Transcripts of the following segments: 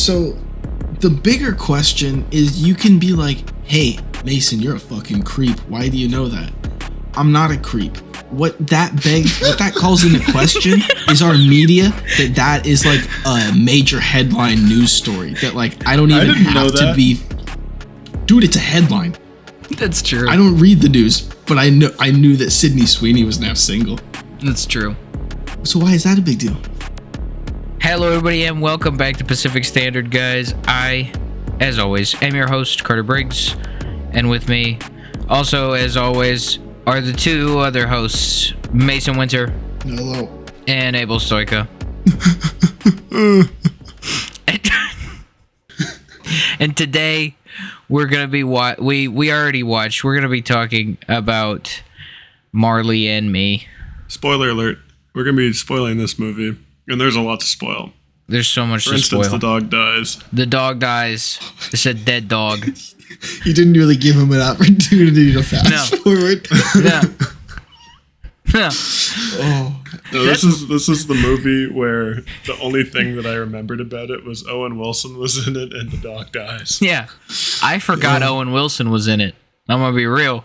So the bigger question is, you can be like, hey, Mason, you're a fucking creep. Why do you know that? I'm not a creep. What that calls into question is our media, that is like a major headline news story that like I don't even have to be. Dude, it's a headline. That's true. I don't read the news, but I knew that Sydney Sweeney was now single. That's true. So why is that a big deal? Hello, everybody, and welcome back to Pacific Standard, guys. I, as always, am your host, Carter Briggs, and with me, also, as always, are the two other hosts, Mason Winter. Hello. And Abel Stoica. And today, we're going to be we already watched. We're going to be talking about Marley and Me. Spoiler alert. We're going to be spoiling this movie, and there's a lot to spoil. There's so much to spoil. For instance, the dog dies. The dog dies. It's a dead dog. You didn't really give him an opportunity to fast forward. No. No. Oh. No, this is the movie where the only thing that I remembered about it was Owen Wilson was in it and the dog dies. Yeah. I forgot Owen Wilson was in it. I'm going to be real.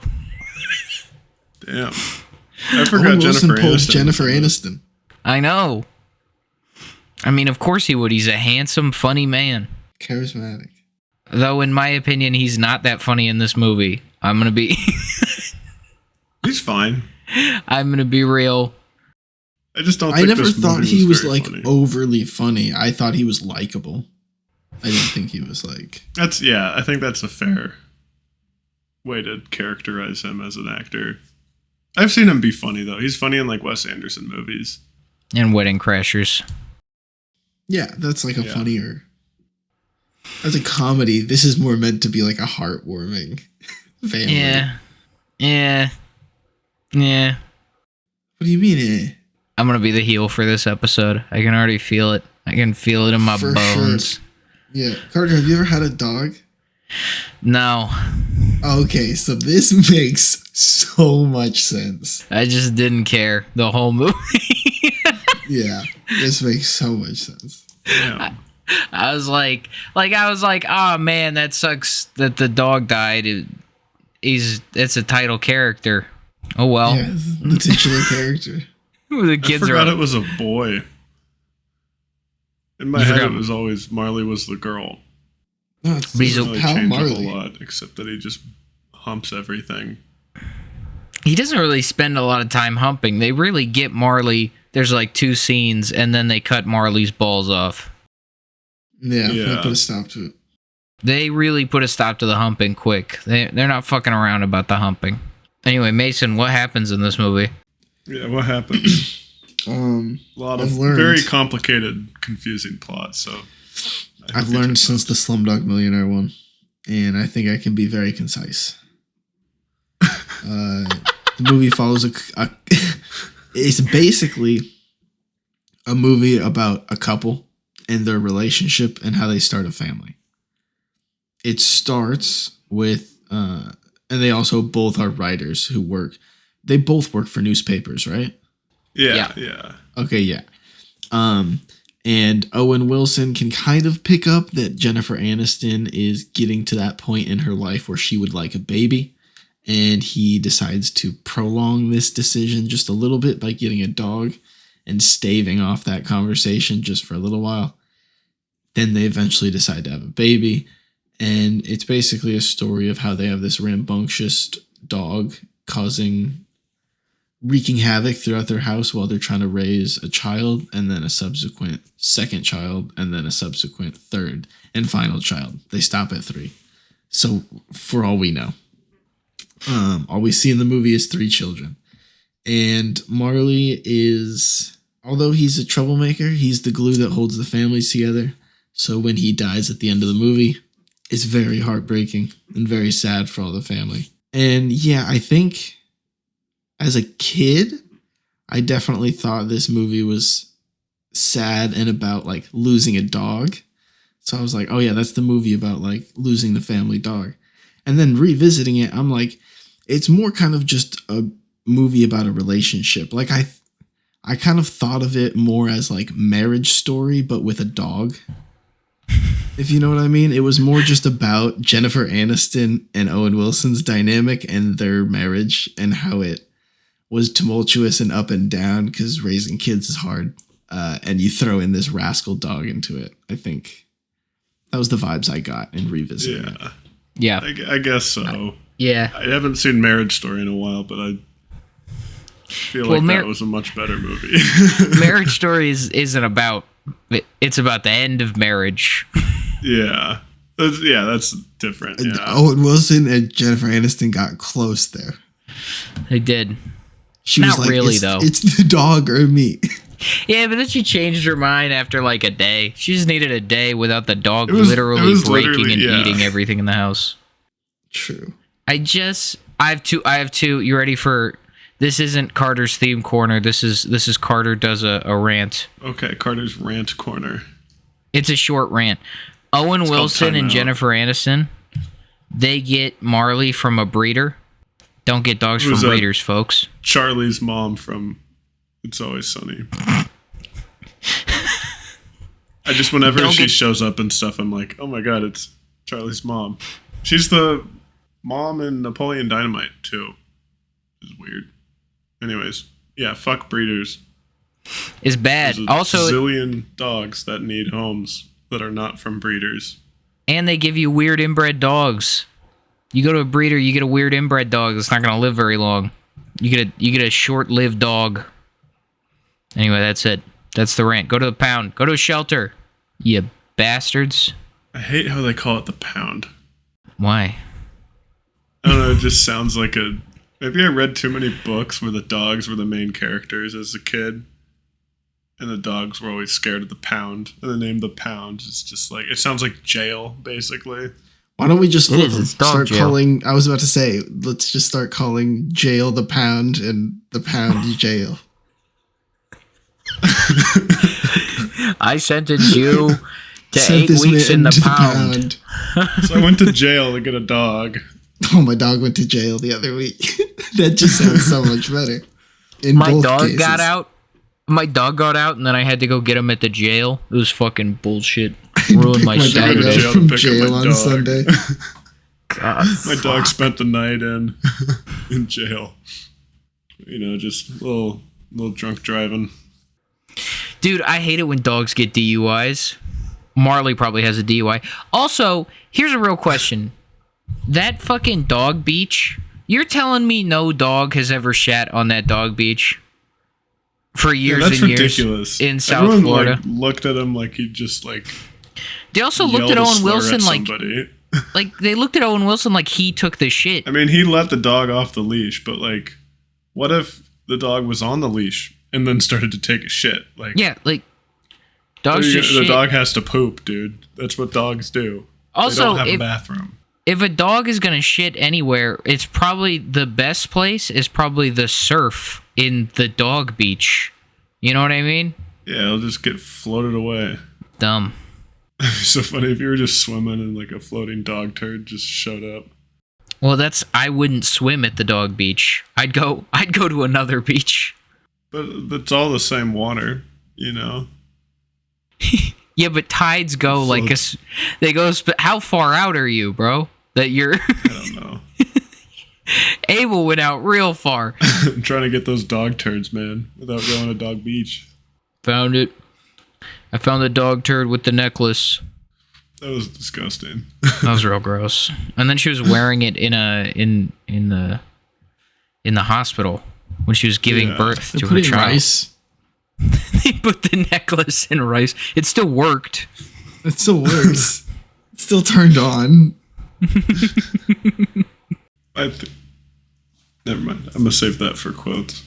Damn. I forgot Jennifer Aniston. I know. I mean, of course he would. He's a handsome, funny man. Charismatic. Though, in my opinion, he's not that funny in this movie. I'm going to be... He's fine. I'm going to be real. I just don't think I never thought he was like funny. Overly funny. I thought he was likable. I didn't think he was like... I think that's a fair way to characterize him as an actor. I've seen him be funny, though. He's funny in like Wes Anderson movies. And Wedding Crashers. Yeah, that's like a funnier... As a comedy, this is more meant to be like a heartwarming family. Yeah. What do you mean, eh? I'm going to be the heel for this episode. I can already feel it. I can feel it in my bones. Sure. Yeah. Carter, have you ever had a dog? No. Okay, so this makes so much sense. I just didn't care the whole movie. Yeah, this makes so much sense. Yeah. I was like, oh man, that sucks that the dog died. It's a title character. Oh well. Yeah, the titular character. The kids I forgot it was a boy. In my head, it was always Marley was the girl. No, it's really Pal changed Marley. a whole lot, except that he just humps everything. He doesn't really spend a lot of time humping. They really get Marley. There's like 2 scenes, and then they cut Marley's balls off. Yeah, they put a stop to it. They really put a stop to the humping quick. They're not fucking around about the humping. Anyway, Mason, what happens in this movie? Yeah, what happens? A lot of very complicated, confusing plots. So I've learned since the Slumdog Millionaire one, and I think I can be very concise. The movie follows it's basically a movie about a couple and their relationship and how they start a family. It starts with, and they also both are writers who work. They both work for newspapers, right? Yeah. Okay, yeah. And Owen Wilson can kind of pick up that Jennifer Aniston is getting to that point in her life where she would like a baby. And he decides to prolong this decision just a little bit by getting a dog and staving off that conversation just for a little while. Then they eventually decide to have a baby. And it's basically a story of how they have this rambunctious dog wreaking havoc throughout their house while they're trying to raise a child, and then a subsequent second child, and then a subsequent third and final child. They stop at 3. So for all we know, all we see in the movie is 3 children. And Marley is, although he's a troublemaker, he's the glue that holds the families together. So when he dies at the end of the movie, it's very heartbreaking and very sad for all the family. And yeah, I think as a kid, I definitely thought this movie was sad and about like losing a dog. So I was like, oh yeah, that's the movie about like losing the family dog. And then revisiting it, I'm like, it's more kind of just a movie about a relationship. Like I kind of thought of it more as like Marriage Story, but with a dog. if you know what I mean. It was more just about Jennifer Aniston and Owen Wilson's dynamic and their marriage and how it was tumultuous and up and down because raising kids is hard. And you throw in this rascal dog into it. I think that was the vibes I got in revisiting it. Yeah. I guess so. Yeah. I haven't seen Marriage Story in a while, but I feel like that was a much better movie. Marriage Story isn't about... It's about the end of marriage. Yeah. That's different. Yeah. Owen Wilson and Jennifer Aniston got close there. They did. She Not was like, really, though. It's the dog or me. Yeah, but then she changed her mind after like a day. She just needed a day without the dog literally breaking and eating everything in the house. True. I have two. You ready for... This isn't Carter's theme corner. This is Carter does a rant. Okay, Carter's rant corner. It's a short rant. Owen Wilson and Jennifer Aniston, they get Marley from a breeder. Don't get dogs from breeders, folks. Charlie's mom from It's Always Sunny. Whenever she shows up and stuff, I'm like, oh my god, it's Charlie's mom. She's the mom in Napoleon Dynamite, too. It's weird. Anyways, yeah, fuck breeders. It's bad. There's also, zillion dogs that need homes that are not from breeders. And they give you weird inbred dogs. You go to a breeder, you get a weird inbred dog that's not going to live very long. You get a short-lived dog. Anyway, that's it. That's the rant. Go to the pound. Go to a shelter. You bastards. I hate how they call it the pound. Why? I don't know, it just sounds like maybe I read too many books where the dogs were the main characters as a kid. And the dogs were always scared of the pound. And the name the pound is just like, it sounds like jail, basically. Why don't we just start jail. calling, I was about to say, let's just start calling jail the pound and the pound jail. I sentenced you to 8 weeks in the pound. So I went to jail to get a dog. Oh, my dog went to jail the other week. That just sounds so much better. My dog got out. My dog got out, and then I had to go get him at the jail. It was fucking bullshit. Ruined my Saturday. From jail on Sunday. God, my dog spent the night in jail. You know, just a little drunk driving. Dude, I hate it when dogs get DUIs. Marley probably has a DUI. Also, here's a real question. That fucking dog beach, you're telling me no dog has ever shat on that dog beach? For years and years. That's ridiculous. In South Florida. Like, looked at him like he just like... They also looked at Owen Wilson like they looked at Owen Wilson like he took the shit. I mean, he let the dog off the leash, but like, what if the dog was on the leash and then started to take a shit? Like, yeah, like dogs just shit. The dog has to poop, dude. That's what dogs do. Also, they don't have a bathroom. If a dog is gonna shit anywhere, it's probably the best place is probably the surf in the dog beach. You know what I mean? Yeah, it'll just get floated away. Dumb. It'd be so funny if you were just swimming and like a floating dog turd just showed up. Well, I wouldn't swim at the dog beach. I'd go to another beach. But it's all the same water, you know? Yeah, but tides go like they go. How far out are you, bro? That you're. I don't know. Abel went out real far. I'm trying to get those dog turds, man, without going to dog beach. Found it. I found the dog turd with the necklace. That was disgusting. That was real gross. And then she was wearing it in the hospital when she was giving birth to her child. Rice. They put the necklace in rice. It still worked. It still works. It still turned on. Never mind. I'm gonna save that for quotes.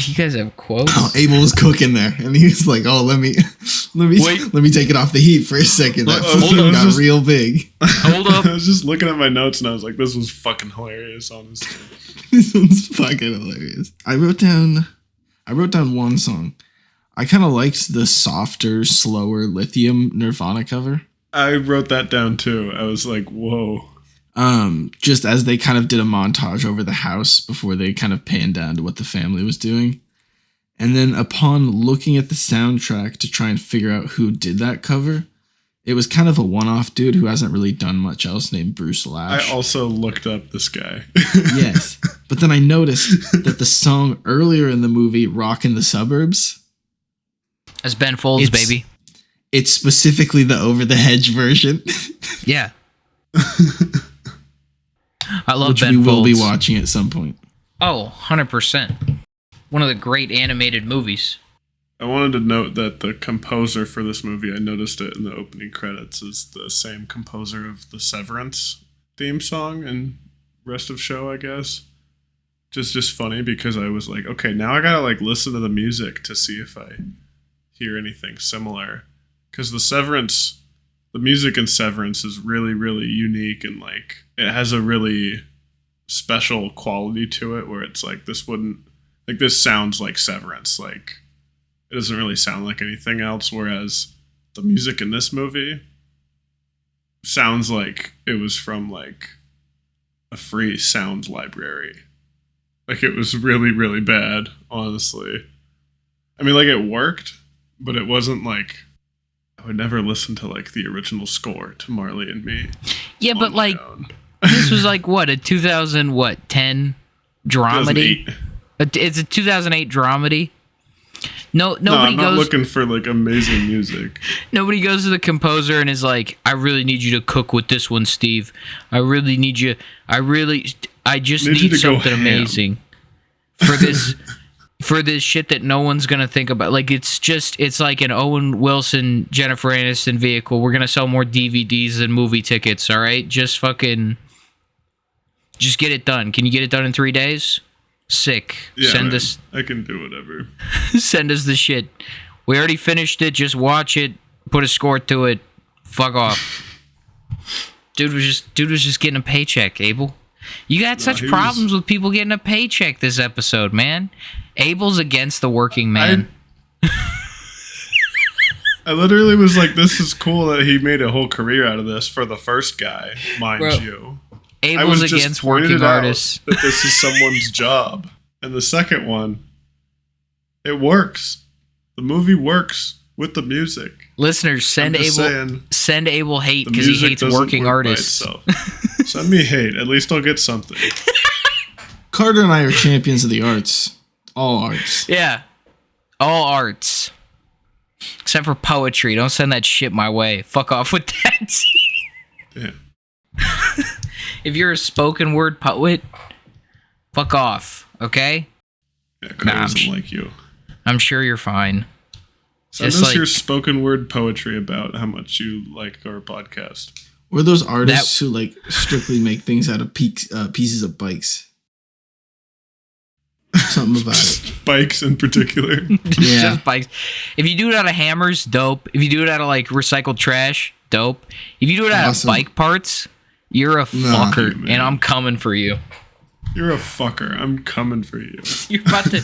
You guys have quotes? Oh, Abel was cooking there, and he was like, "Oh, let me take it off the heat for a second." That fucking got real big. Hold up! I was just looking at my notes, and I was like, "This was fucking hilarious." Honestly, this one's fucking hilarious. I wrote down one song. I kind of liked the softer, slower Lithium Nirvana cover. I wrote that down too. I was like, "Whoa." Just as they kind of did a montage over the house before they kind of panned down to what the family was doing. And then upon looking at the soundtrack to try and figure out who did that cover, it was kind of a one-off dude who hasn't really done much else named Bruce Lash. I also looked up this guy. Yes. But then I noticed that the song earlier in the movie, Rockin' the Suburbs, That's Ben Folds, baby. it's specifically the Over the Hedge version. Yeah. I love which Ben we Folds. will be watching at some point. Oh, 100%. One of the great animated movies. I wanted to note that the composer for this movie, I noticed it in the opening credits, is the same composer of the Severance theme song and rest of show, I guess. Just funny because I was like, okay, now I gotta like listen to the music to see if I hear anything similar. Because the music in Severance is really, really unique and like it has a really special quality to it where it's like this sounds like Severance, like it doesn't really sound like anything else, whereas the music in this movie sounds like it was from like a free sound library. Like it was really, really bad, honestly. I mean, like it worked, but it wasn't like I would never listen to like the original score to Marley and Me. Yeah, but like this was like what, a 2010 dramedy? 2008. It's a 2008 dramedy. Nobody I'm not goes looking for like amazing music. Nobody goes to the composer and is like, I really need you to cook with this one, Steve. I just Need you need to go something ham. amazing for this shit that no one's gonna think about. Like it's like an Owen Wilson, Jennifer Aniston vehicle. We're gonna sell more DVDs than movie tickets, all right? Just get it done. Can you get it done in 3 days? Sick. Yeah, Send man, us I can do whatever. send us the shit. We already finished it. Just watch it. Put a score to it. Fuck off. Dude was just getting a paycheck, Abel. You got such problems with people getting a paycheck this episode, man. Abel's against the working man. I literally was like, this is cool that he made a whole career out of this for the first guy, mind Bro, you. Abel's against working artists. That this is someone's job. And the second one, it works. The movie works with the music. Listeners, send Abel hate because he hates working artists. Send me hate. At least I'll get something. Carter and I are champions of the arts. All arts. Yeah. All arts. Except for poetry. Don't send that shit my way. Fuck off with that. Yeah. If you're a spoken word poet, fuck off, okay? Yeah, Carter doesn't like you. I'm sure you're fine. Send us your spoken word poetry about how much you like our podcast. We're those artists who like strictly make things out of pieces of bikes. Something about it. Bikes in particular. Yeah. Just bikes. If you do it out of hammers, dope. If you do it out of like recycled trash, dope. If you do it out of bike parts, you're a fucker, and I'm coming for you. You're a fucker. I'm coming for you. You're about to.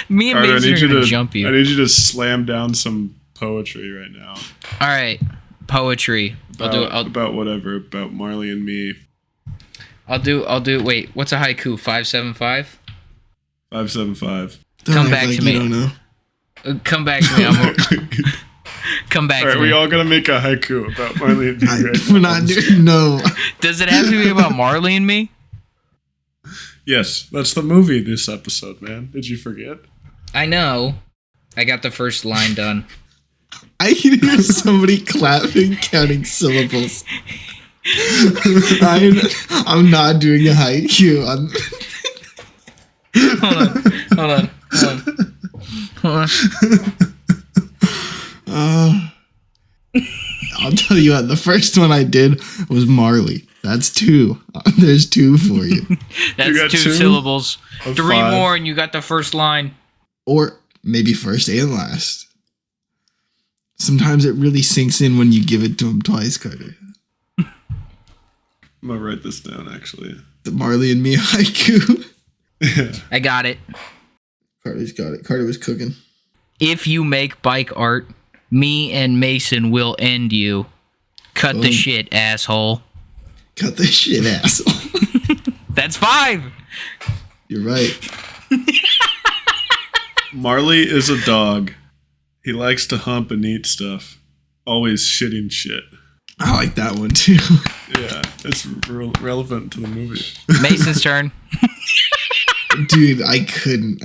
Me and Carter, Mason are gonna jump you. I need you to slam down some poetry right now. All right, poetry. About whatever. About Marley and Me. I'll do. Wait, what's a haiku? 575. 575. Come back to me. Don't know. Come back to me. Come back. All right, to me. we all gotta make a haiku about Marley and Me. We're not doing no. Does it have to be about Marley and Me? Yes, that's the movie this episode, man. Did you forget? I know. I got the first line done. I can hear somebody clapping, counting syllables. I'm not doing a haiku. Hold on. I'll tell you what, the first one I did was Marley. That's 2. There's 2 for you. That's 2 syllables. 3 more and you got the first line. Or maybe first and last. Sometimes it really sinks in when you give it to him twice, Carter. I'm gonna write this down, actually. The Marley and Me haiku. Yeah. I got it. Carter's got it. Carter was cooking. If you make bike art, me and Mason will end you. Cut the shit, asshole. Cut the shit, asshole. That's 5. You're right. Marley is a dog. He likes to hump and eat stuff. Always shitting shit. I like that one too. Yeah, it's relevant to the movie. Mason's turn. Dude, I couldn't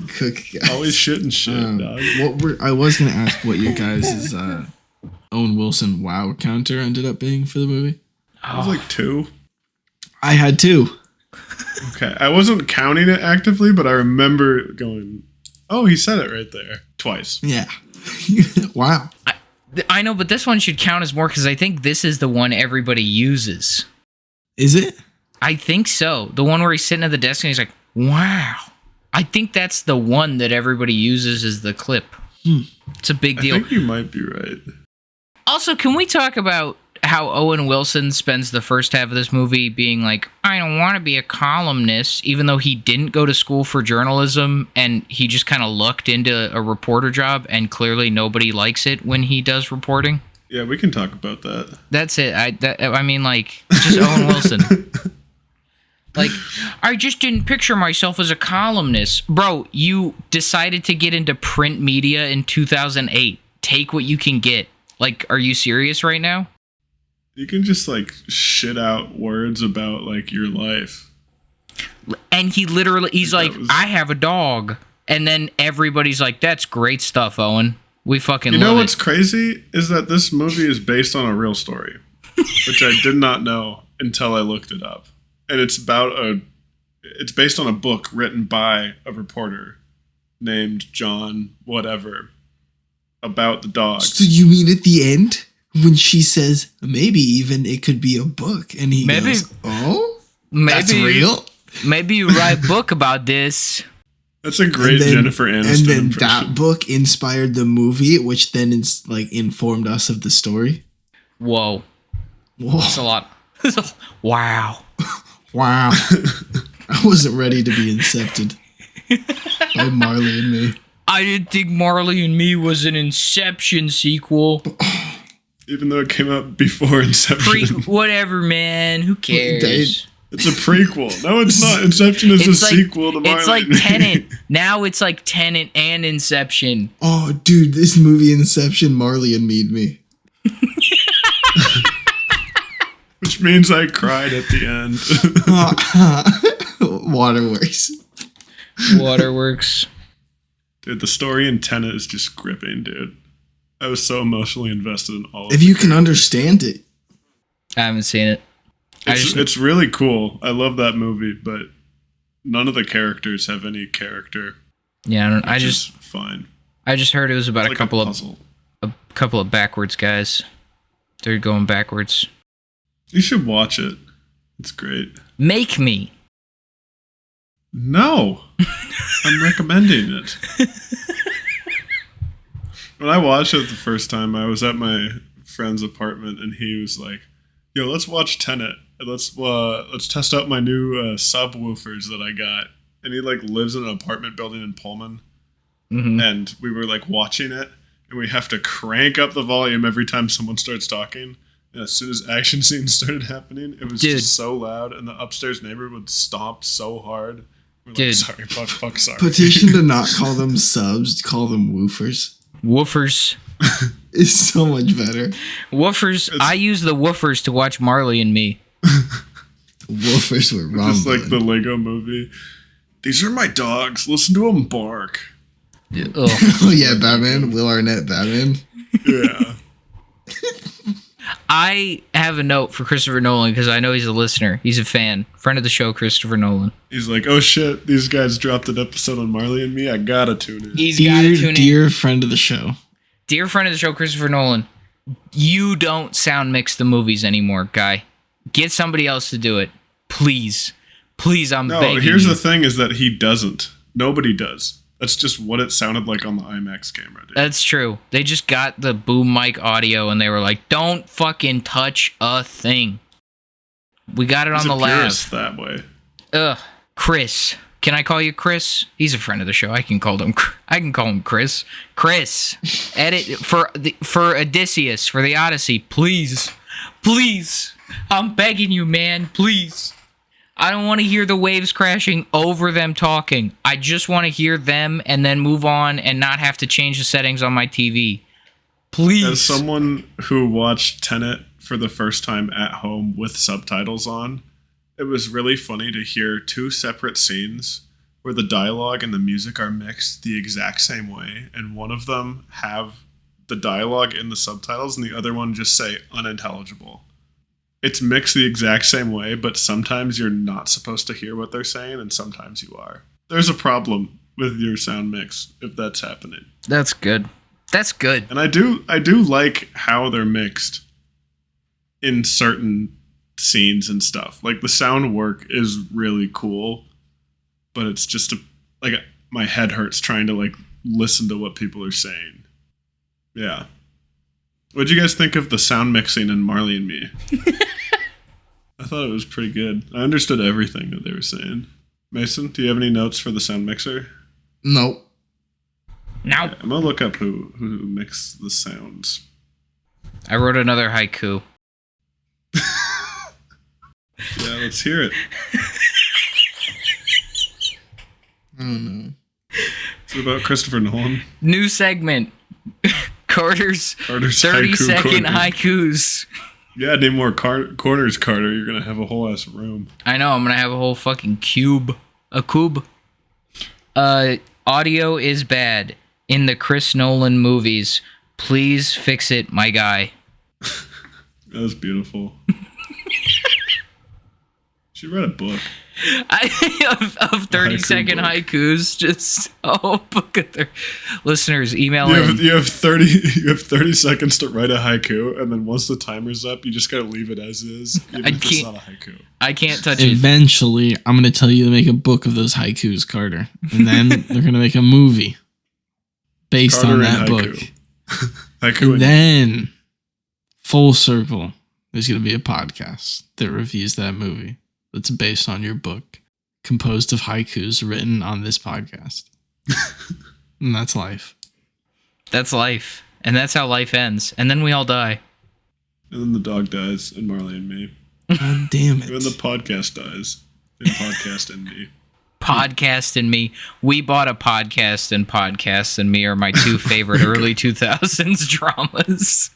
cook. Guys. Always shitting shit, dog. I was gonna ask what your guys' Owen Wilson wow counter ended up being for the movie. It was like 2. I had 2. Okay, I wasn't counting it actively, but I remember going, "Oh, he said it right there twice." Yeah. Wow. I know, but this one should count as more because I think this is the one everybody uses. Is it? I think so. The one where he's sitting at the desk and he's like, wow. I think that's the one that everybody uses as the clip. It's a big deal. I think you might be right. Also, can we talk about how Owen Wilson spends the first half of this movie being like, I don't want to be a columnist, even though he didn't go to school for journalism and he just kind of lucked into a reporter job and clearly nobody likes it when he does reporting? Yeah, we can talk about that. That's it. I mean, like, just Owen Wilson. Like, I just didn't picture myself as a columnist. Bro, you decided to get into print media in 2008. Take what you can get. Like, are you serious right now? You can just, like, shit out words about, like, your life. And he's like, I have a dog. And then everybody's like, that's great stuff, Owen. We fucking love it. You know what's crazy? Is that this movie is based on a real story. Which I did not know until I looked it up. And it's based on a book written by a reporter named John whatever about the dog. So you mean at the end when she says maybe even it could be a book and he goes, "Oh, that's real? Maybe you write a book about this." That's a great Jennifer Aniston And then impression. that book inspired the movie, which then informed us of the story. Whoa. Whoa. That's a lot. Wow. Wow. I wasn't ready to be incepted by Marley and Me. I didn't think Marley and Me was an Inception sequel. Even though it came out before Inception. Whatever, man. Who cares? It's a prequel. No, it's not. Inception is a sequel to Marley It's like and Me. Tenet. Now it's like Tenet and Inception. Oh, dude, this movie Inception, Marley and Me. Which means I cried at the end. Waterworks. Waterworks. Dude, the story in Tenet is just gripping, dude. I was so emotionally invested in all of it. If you can understand it. I haven't seen it. It's really cool. I love that movie, but none of the characters have any character. Yeah, I just fine. I just heard it was about It's a couple puzzle. of backwards guys. They're going backwards. You should watch it. It's great. Make me. No. I'm recommending it. When I watched it the first time, I was at my friend's apartment and he was like, "Yo, let's watch Tenet. Let's test out my new subwoofers that I got." And he like lives in an apartment building in Pullman. Mm-hmm. And we were like watching it and we have to crank up the volume every time someone starts talking. And as soon as action scenes started happening, it was just so loud and the upstairs neighbor would stomp so hard. We're like, sorry, fuck, sorry. Petition to not call them subs, call them woofers. Woofers. It's so much better. Woofers. I use the woofers to watch Marley and Me. Woofers were wrong. Just like the Lego movie. These are my dogs. Listen to them bark. Oh yeah, Batman. Will Arnett, Batman. Yeah. I have a note for Christopher Nolan because I know he's a listener. He's a fan. Friend of the show, Christopher Nolan. He's like, oh shit, these guys dropped an episode on Marley and Me. I gotta tune in. He's gotta tune in. Dear friend of the show. Dear friend of the show, Christopher Nolan. You don't sound mix the movies anymore, guy. Get somebody else to do it. Please. Please, I'm begging you. No, here's the thing is that he doesn't. Nobody does. That's just what it sounded like on the IMAX camera, dude. That's true. They just got the boom mic audio and they were like, don't fucking touch a thing. We got it on the lab. That way. Ugh. Chris. Can I call you Chris? He's a friend of the show. I can call him Chris. Chris. Edit for Odysseus, for the Odyssey. Please. Please. I'm begging you, man. Please. I don't want to hear the waves crashing over them talking. I just want to hear them and then move on and not have to change the settings on my TV. Please. As someone who watched Tenet for the first time at home with subtitles on, it was really funny to hear two separate scenes where the dialogue and the music are mixed the exact same way, and one of them have the dialogue in the subtitles and the other one just say unintelligible. It's mixed the exact same way, but sometimes you're not supposed to hear what they're saying and sometimes you are. There's a problem with your sound mix if that's happening. That's good. That's good. And I do like how they're mixed in certain scenes and stuff. Like the sound work is really cool, but it's just my head hurts trying to like listen to what people are saying. Yeah. What'd you guys think of the sound mixing in Marley and Me? I thought it was pretty good. I understood everything that they were saying. Mason, do you have any notes for the sound mixer? Nope. No. Yeah, I'm gonna look up who mixed the sounds. I wrote another haiku. Yeah, let's hear it. I don't know. It's about Christopher Nolan. New segment. Carter's 30-second haikus. Yeah, need more corners, Carter. You're gonna have a whole ass room. I know, I'm gonna have a whole fucking cube. A cube. Audio is bad in the Chris Nolan movies. Please fix it, my guy. That was beautiful. She read a book. Of 30-second haikus. Just look at their listeners email you have 30 seconds to write a haiku, and then once the timer's up, you just gotta leave it as is. Even if it's not a haiku. I can't touch it. Eventually, I'm gonna tell you to make a book of those haikus, Carter, and then they're gonna make a movie based Carter on that haiku. book. Haiku And then, full circle, there's gonna be a podcast that reviews that movie. That's based on your book, composed of haikus written on this podcast. And that's life. That's life. And that's how life ends. And then we all die. And then the dog dies in Marley and Me. God damn it. And then the podcast dies in Podcast and Me. Podcast and Me. We bought a podcast, and Podcast and Me are my two favorite early 2000s dramas.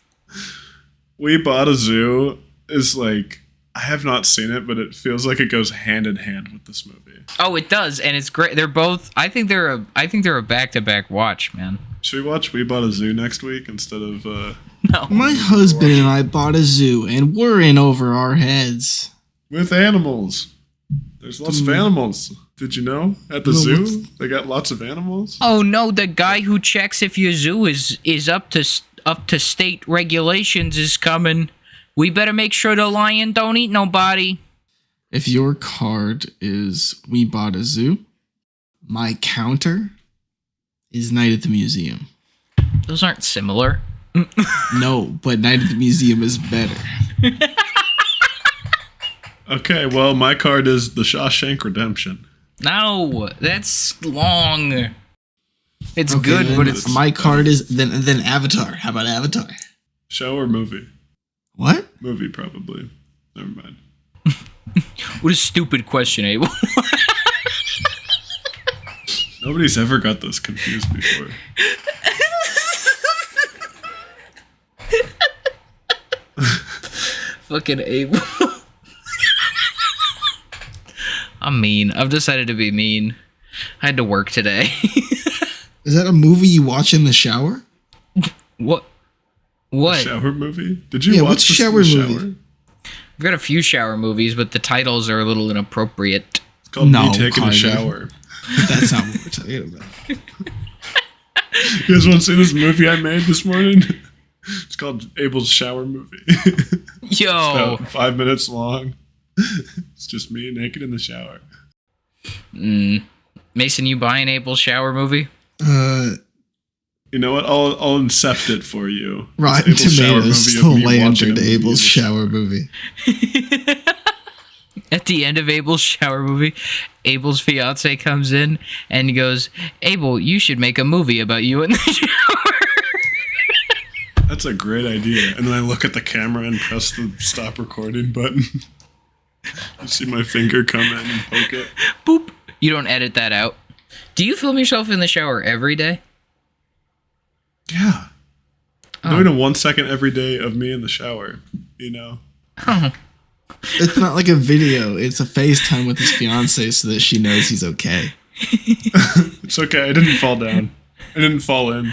We Bought a Zoo is like... I have not seen it, but it feels like it goes hand in hand with this movie. Oh, it does, and it's great. They're both. I think they're a back-to-back watch, man. Should we watch We Bought a Zoo next week instead of? No. My husband and I bought a zoo, and we're in over our heads. With animals. There's lots of animals. Did you know? At the zoo, they got lots of animals. Oh no, the guy who checks if your zoo is up to state regulations is coming. We better make sure the lion don't eat nobody. If your card is We Bought a Zoo, my counter is Night at the Museum. Those aren't similar. No, but Night at the Museum is better. Okay, well, my card is The Shawshank Redemption. No, that's long. It's Okay, good, but it's... My card is then Avatar. How about Avatar? Show or movie? What? Movie, probably. Never mind. What a stupid question, Abel. Nobody's ever got this confused before. Fucking Abel. I'm mean. I've decided to be mean. I had to work today. Is that a movie you watch in the shower? What? What? A shower movie? Did you watch what's this shower in the movie? shower? I've got a few shower movies, but the titles are a little inappropriate. It's called No, Me Taking Carter. a Shower. That's not what we're talking about. You guys want to see this movie I made this morning? It's called Abel's Shower Movie. Yo! About 5 minutes long. It's just me naked in the shower. Mason, you buying Abel's shower movie? You know what? I'll incept it for you. Rotten It's Abel's shower Tomatoes movie of still me watching a landed movie Abel's in the shower movie. At the end of Abel's shower movie, Abel's fiance comes in and goes, Abel, you should make a movie about you in the shower. That's a great idea. And then I look at the camera and press the stop recording button. You see my finger come in and poke it. Boop. You don't edit that out. Do you film yourself in the shower every day? Yeah. Doing a 1 second every day of me in the shower, you know? Oh. It's not like a video. It's a FaceTime with his fiance so that she knows he's okay. It's okay. I didn't fall down. I didn't fall in.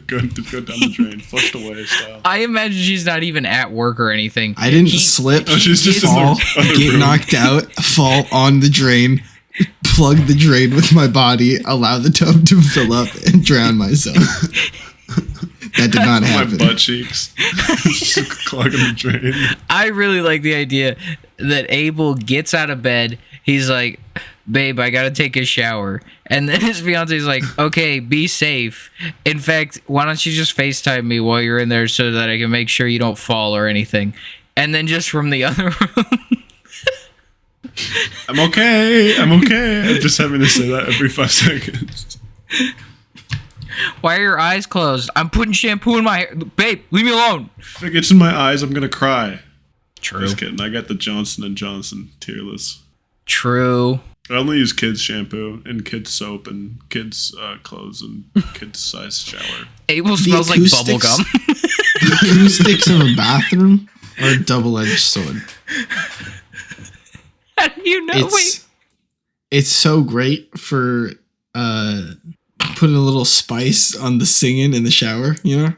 go down the drain. Flushed away style. I imagine she's not even at work or anything. I didn't slip, Oh, she's just fall, in the other get room. knocked out, fall on the drain, plug the drain with my body, allow the tub to fill up, and drown myself. That did not My happen. butt cheeks. Just clogging the drain. I really like the idea that Abel gets out of bed. He's like, babe, I gotta take a shower. And then his fiance's like, okay, be safe. In fact, why don't you just FaceTime me while you're in there so that I can make sure you don't fall or anything. And then just from the other room. I'm okay. I'm just having to say that every 5 seconds. Why are your eyes closed? I'm putting shampoo in my hair. Babe, leave me alone. If it gets in my eyes, I'm gonna cry. True. Just kidding. I got the Johnson & Johnson tearless. True. I only use kids shampoo and kids soap and kids clothes and kids size shower. Abel smells like bubble gum. The acoustics of a bathroom are a double-edged sword. How do you know? It's so great for putting a little spice on the singing in the shower, you know?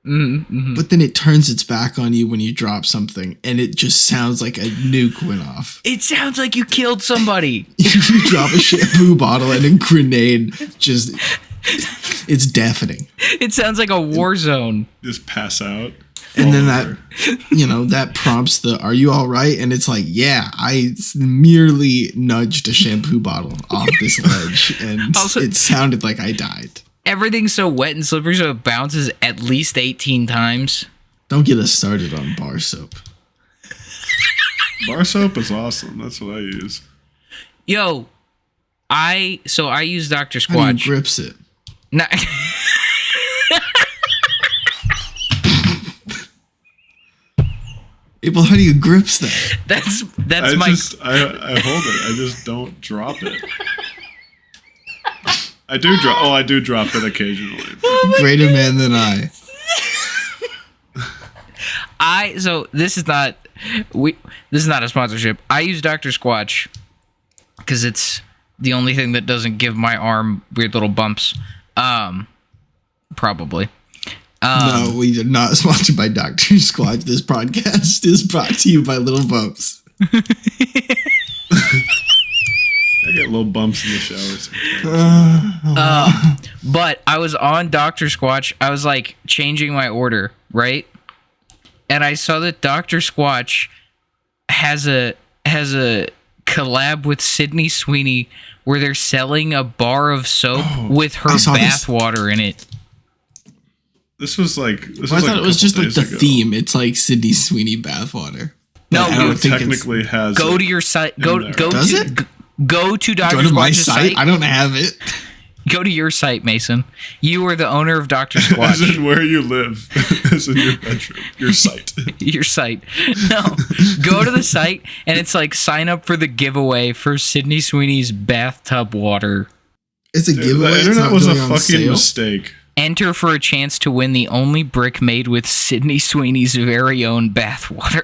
Mm-hmm. But then it turns its back on you when you drop something, and it just sounds like a nuke went off. It sounds like you killed somebody. You drop a shampoo bottle and a grenade just... It's deafening. It sounds like a war zone. Just pass out. And then fall over. that prompts the, are you all right? And it's like, yeah, I merely nudged a shampoo bottle off this ledge, and Also- it sounded like I died. Everything's so wet and slippery, so it bounces at least 18 times. Don't get us started on bar soap. Bar soap is awesome. That's what I use. Yo, I use Dr. How do you Squatch. grips it? Nah. Abel, how do you grips that? that's I my hold it. I just don't drop it. I do drop it occasionally. Greater man than I. this is not a sponsorship. I use Dr. Squatch because it's the only thing that doesn't give my arm weird little bumps. Probably. No, we are not sponsored by Dr. Squatch. This podcast is brought to you by Little Bumps. I get little bumps in the shower sometimes. But I was on Dr. Squatch. I was like changing my order, right? And I saw that Dr. Squatch has a collab with Sydney Sweeney where they're selling a bar of soap with her I saw this. bath water in it. This was I thought it was just like the theme. It's like Sydney Sweeney bathwater. No, But I don't It think technically has. Go it to your site. in Go there. Does to it? go to Dr. Go to my Squatch's site. site. I don't have it. Go to your site, Mason. You are the owner of Dr. As Squatch. in where you live. As in your bedroom. Your site. Your site. No. Go to the site and it's like sign up for the giveaway for Sydney Sweeney's bathtub water. It's a giveaway. The It's internet not was a going on fucking sale. mistake. Enter for a chance to win the only brick made with Sydney Sweeney's very own bath water.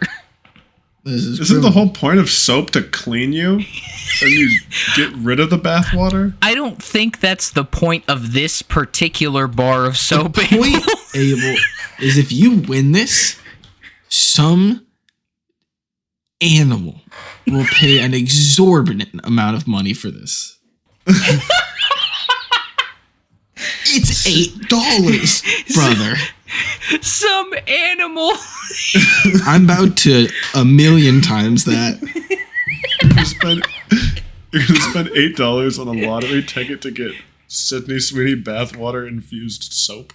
This is Isn't the criminal. whole point of soap to clean you? And you get rid of the bath water? I don't think that's the point of this particular bar of soap. point, Abel, is if you win this, some animal will pay an exorbitant amount of money for this. It's $8, brother. Some animal. I'm about to 1,000,000 times that. You're gonna spend $8 on a lottery ticket to get Sydney Sweeney bathwater infused soap.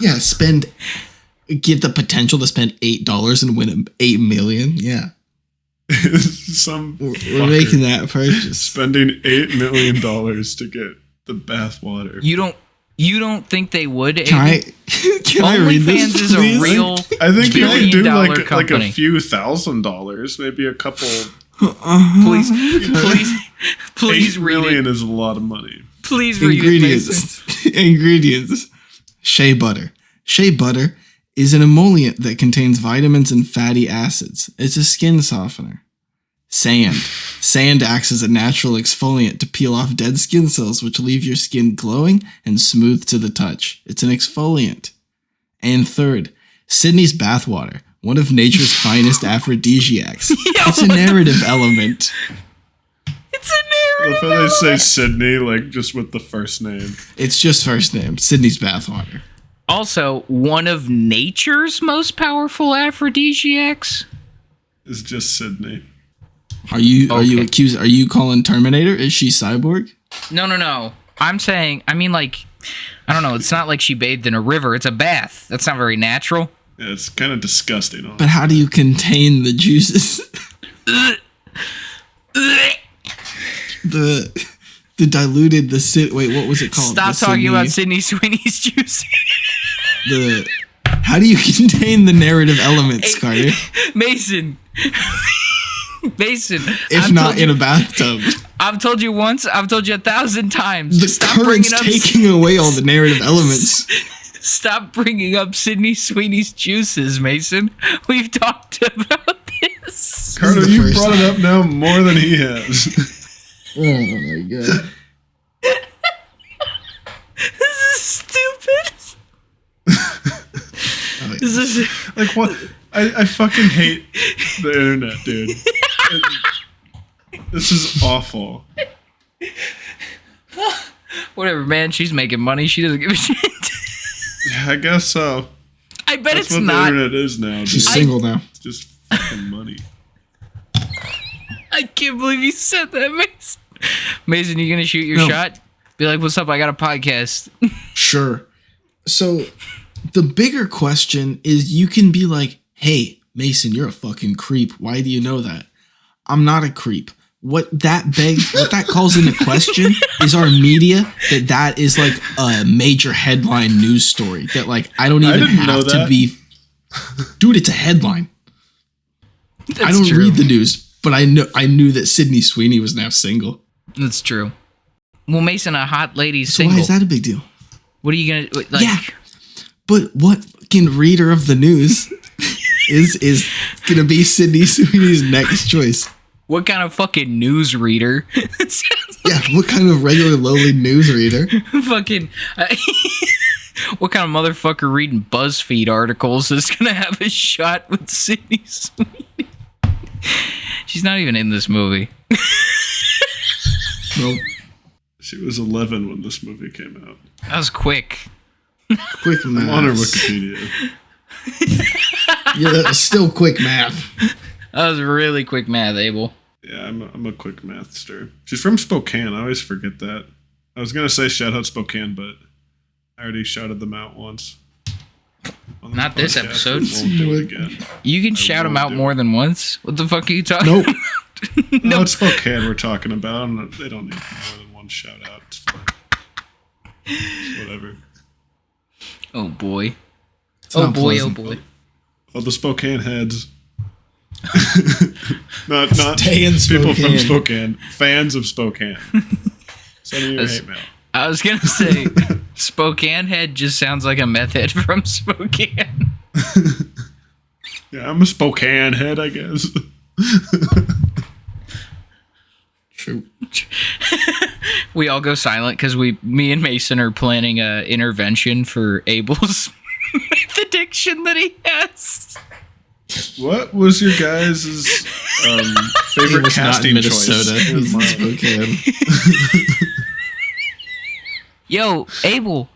Yeah, get the potential to spend $8 and win $8 million. Yeah, Some we're fucker making that purchase. spending $8 million to get the bathwater. You You don't think they would? Can I read this, OnlyFans is please? a real I think you could do billion-dollar like a company. few $1,000s, maybe a couple. Please $8 read million it. is a lot of money. Please read it, Mason. Ingredients. Shea butter. Shea butter is an emollient that contains vitamins and fatty acids. It's a skin softener. Sand. Sand acts as a natural exfoliant to peel off dead skin cells, which leave your skin glowing and smooth to the touch. It's an exfoliant. And third, Sydney's bathwater, one of nature's finest aphrodisiacs. It's a narrative element. It's a narrative. If they say Sydney, like just with the first name. It's just first name, Sydney's bathwater. Also, one of nature's most powerful aphrodisiacs. It's just Sydney. Are you Okay. accused? Are you calling Terminator? Is she cyborg? No. I mean, like, I don't know. It's not like she bathed in a river. It's a bath. That's not very natural. Yeah, it's kind of disgusting. But how do you contain the juices? the diluted wait, what was it called? Stop The talking Sydney- about Sydney Sweeney's juice. How do you contain the narrative elements, Carter? Mason. If I've not told in you- a bathtub. I've told you once. I've told you 1,000 times. The Stop current's bringing up. taking away all the narrative elements. Stop bringing up Sydney Sweeney's juices, Mason. We've talked about this. Carter, This is the you first brought it up now more than he has. Oh my god. This is stupid. This is. Like what? I fucking hate the internet, dude. This is awful. Whatever, man. She's making money. She doesn't give a shit. Yeah, I guess so. I bet That's it's what not. the internet is now, dude. She's single now. It's just fucking money. I can't believe you said that, Mason. Mason, you gonna shoot your No. shot? Be like, "What's up? I got a podcast." Sure. So the bigger question is you can be like, hey, Mason, you're a fucking creep. Why do you know that? I'm not a creep. What that calls into question is our media, that is like a major headline news story that like I don't even didn't know have to that. be. Dude, it's a headline. That's I don't true. read the news, but I knew that Sydney Sweeney was now single. That's true. Well, Mason, a hot lady's So single. why is that a big deal? What are you gonna like? Yeah. But what fucking reader of the news is gonna be Sydney Sweeney's next choice? What kind of fucking news reader? It sounds Yeah, what kind of regular lowly news reader? like fucking. What kind of motherfucker reading BuzzFeed articles is gonna have a shot with Sydney Sweeney? She's not even in this movie. Well, She was 11 when this movie came out. That was quick. quick math. I'm on her Wikipedia. Yeah, that's still quick math. That was really quick math, Abel. Yeah, I'm a quick mathster. She's from Spokane. I always forget that. I was gonna say shout out Spokane, but I already shouted them out once. On Not this podcast. episode. Won't do it again. You can shout them won't out do more it. than once. What the fuck are you talking Nope. about? No, it's Spokane we're talking about. They don't need more than one shout out. It's fine. It's whatever. Oh boy. It's Oh not boy, pleasant. oh boy. Oh, the Spokane heads. not Stay in people from Spokane. Spokane. Fans of Spokane. Send me your That's- hate mail. I was gonna say Spokane head just sounds like a meth head from Spokane. Yeah, I'm a Spokane head, I guess. True. We all go silent because me and Mason are planning a intervention for Abel's meth addiction that he has. What was your guys' It favorite was not casting in Minnesota. choice? It was in Marley. Spokane. Yo, Abel.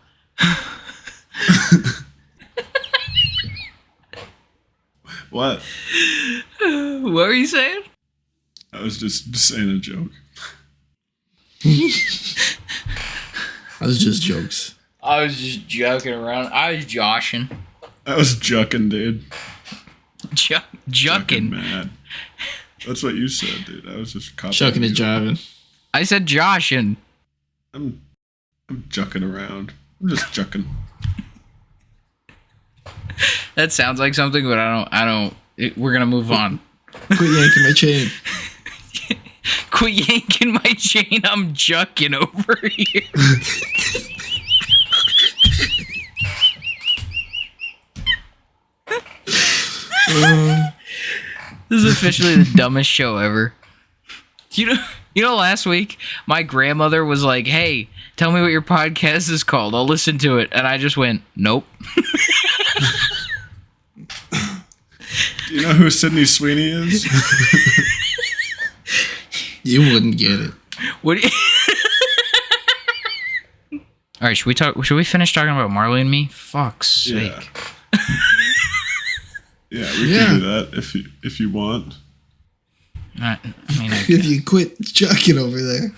What? What were you saying? I was just saying a joke. That was just jokes. I was just joking around. I was joshing. I was jucking, dude. Fucking Jucking. mad. That's what you said, dude. I was just copying Chucking and you. jiving. I said joshing. I'm jucking around. I'm just joking. That sounds like something, but we're gonna move on. Quit yanking my chain. Quit yanking my chain. I'm jucking over here. This is officially the dumbest show ever. You know, last week my grandmother was like, "Hey, tell me what your podcast is called. I'll listen to it." And I just went, "Nope." Do you know who Sydney Sweeney is? You wouldn't get it. What? All right, should we finish talking about Marley and Me? Fuck's sake. Yeah, we can do that if you want. I mean, If you quit jucking over there.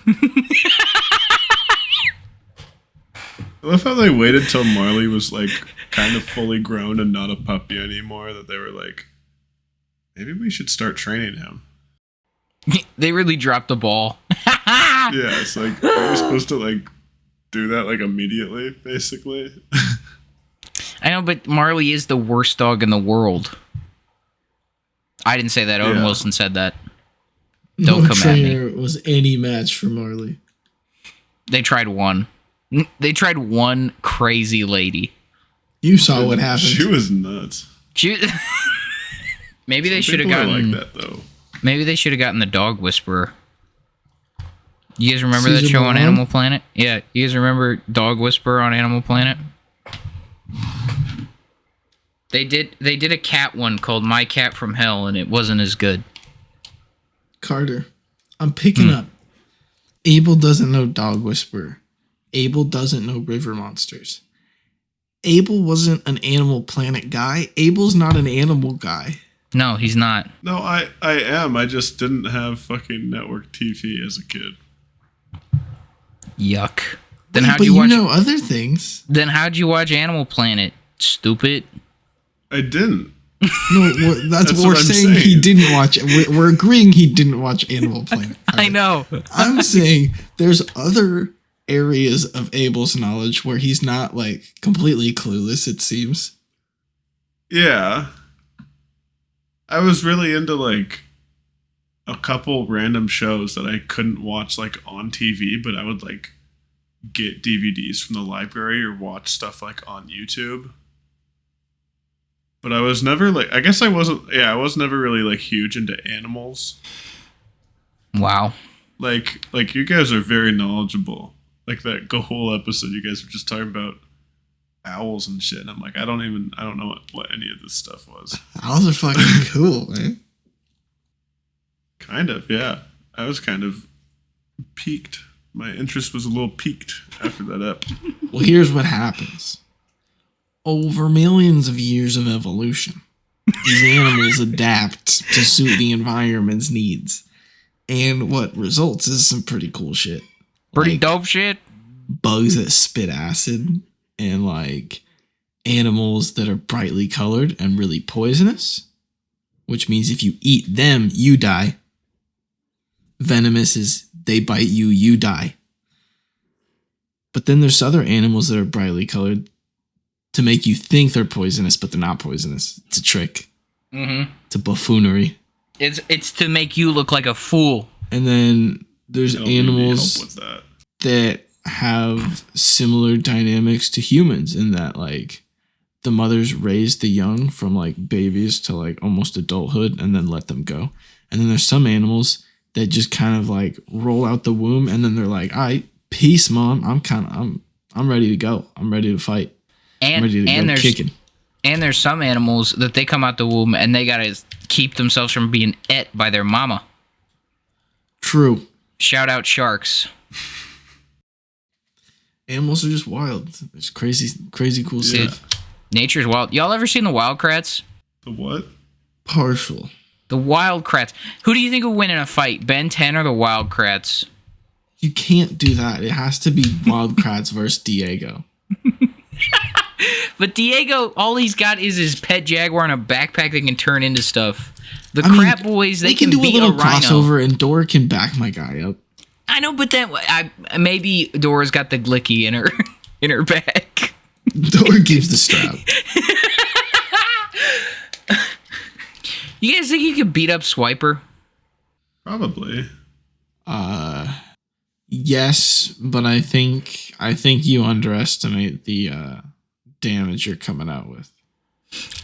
I love how they waited till Marley was like kind of fully grown and not a puppy anymore. That they were like, maybe we should start training him. they really dropped the ball. Yeah, it's like are we supposed to like do that like immediately, basically? I know, but Marley is the worst dog in the world. I didn't say that. Owen Wilson said that. Don't no come at trainer me. was any match for Marley. They tried one. They tried one crazy lady. You saw what happened. She was nuts. Maybe they Some should have people are gotten. like that though. Maybe they should have gotten the dog whisperer. You guys remember that Caesar show on Milan? Animal Planet? Yeah, you guys remember Dog Whisperer on Animal Planet? They did a cat one called My Cat from Hell, and it wasn't as good. Carter, I'm picking up. Abel doesn't know Dog Whisperer. Abel doesn't know river monsters. Abel wasn't an Animal Planet guy. Abel's not an animal guy. No, he's not. No, I am. I just didn't have fucking network TV as a kid. Yuck. Then Wait, how'd but you watch? know other things. Then how'd you watch Animal Planet? Stupid. I didn't. No, that's what we're what I'm saying. He saying. didn't watch. We're agreeing he didn't watch Animal Planet. I know. I'm saying there's other areas of Abel's knowledge where he's not like completely clueless. It seems. Yeah. I was really into like a couple random shows that I couldn't watch like on TV, but I would like get DVDs from the library or watch stuff like on YouTube. But I was never like, I guess I was never really like huge into animals. Wow. Like you guys are very knowledgeable. Like that whole episode, you guys were just talking about owls and shit. And I'm like, I don't know what any of this stuff was. Owls are fucking cool, man. Kind of, yeah. I was kind of piqued. My interest was a little piqued after that ep. Well, here's what happens. Over millions of years of evolution, these animals adapt to suit the environment's needs. And what results is some pretty cool shit. Pretty Like dope shit. bugs that spit acid and like animals that are brightly colored and really poisonous, which means if you eat them, you die. Venomous is they bite you, you die. But then there's other animals that are brightly colored to make you think they're poisonous, but they're not poisonous. It's a trick. Mm-hmm. It's a buffoonery. It's to make you look like a fool. And then there's Don't need any animals help with that. that have similar dynamics to humans in that like the mothers raise the young from like babies to like almost adulthood and then let them go. And then there's some animals that just kind of like roll out the womb and then they're like, all right, peace, mom. I'm ready to go. I'm ready to fight. I'm ready to go kicking. And there's some animals that they come out the womb and they gotta keep themselves from being et by their mama. True. Shout out sharks. Animals are just wild. There's crazy cool Dude, stuff. nature's wild. Y'all ever seen the wild krats? The what? Partial. The wild krats. Who do you think would win in a fight, Ben 10 or the wild krats? You can't do that. It has to be Wild Kratts versus Diego. But Diego, all he's got is his pet jaguar and a backpack that can turn into stuff. The Krat boys, they can do a beat little a rhino. crossover, and Dora can back my guy up. I know, but then maybe Dora's got the glicky in her. in her back. Or keeps the strap. You guys think you could beat up Swiper? Probably. Yes, but I think you underestimate the damage you're coming out with.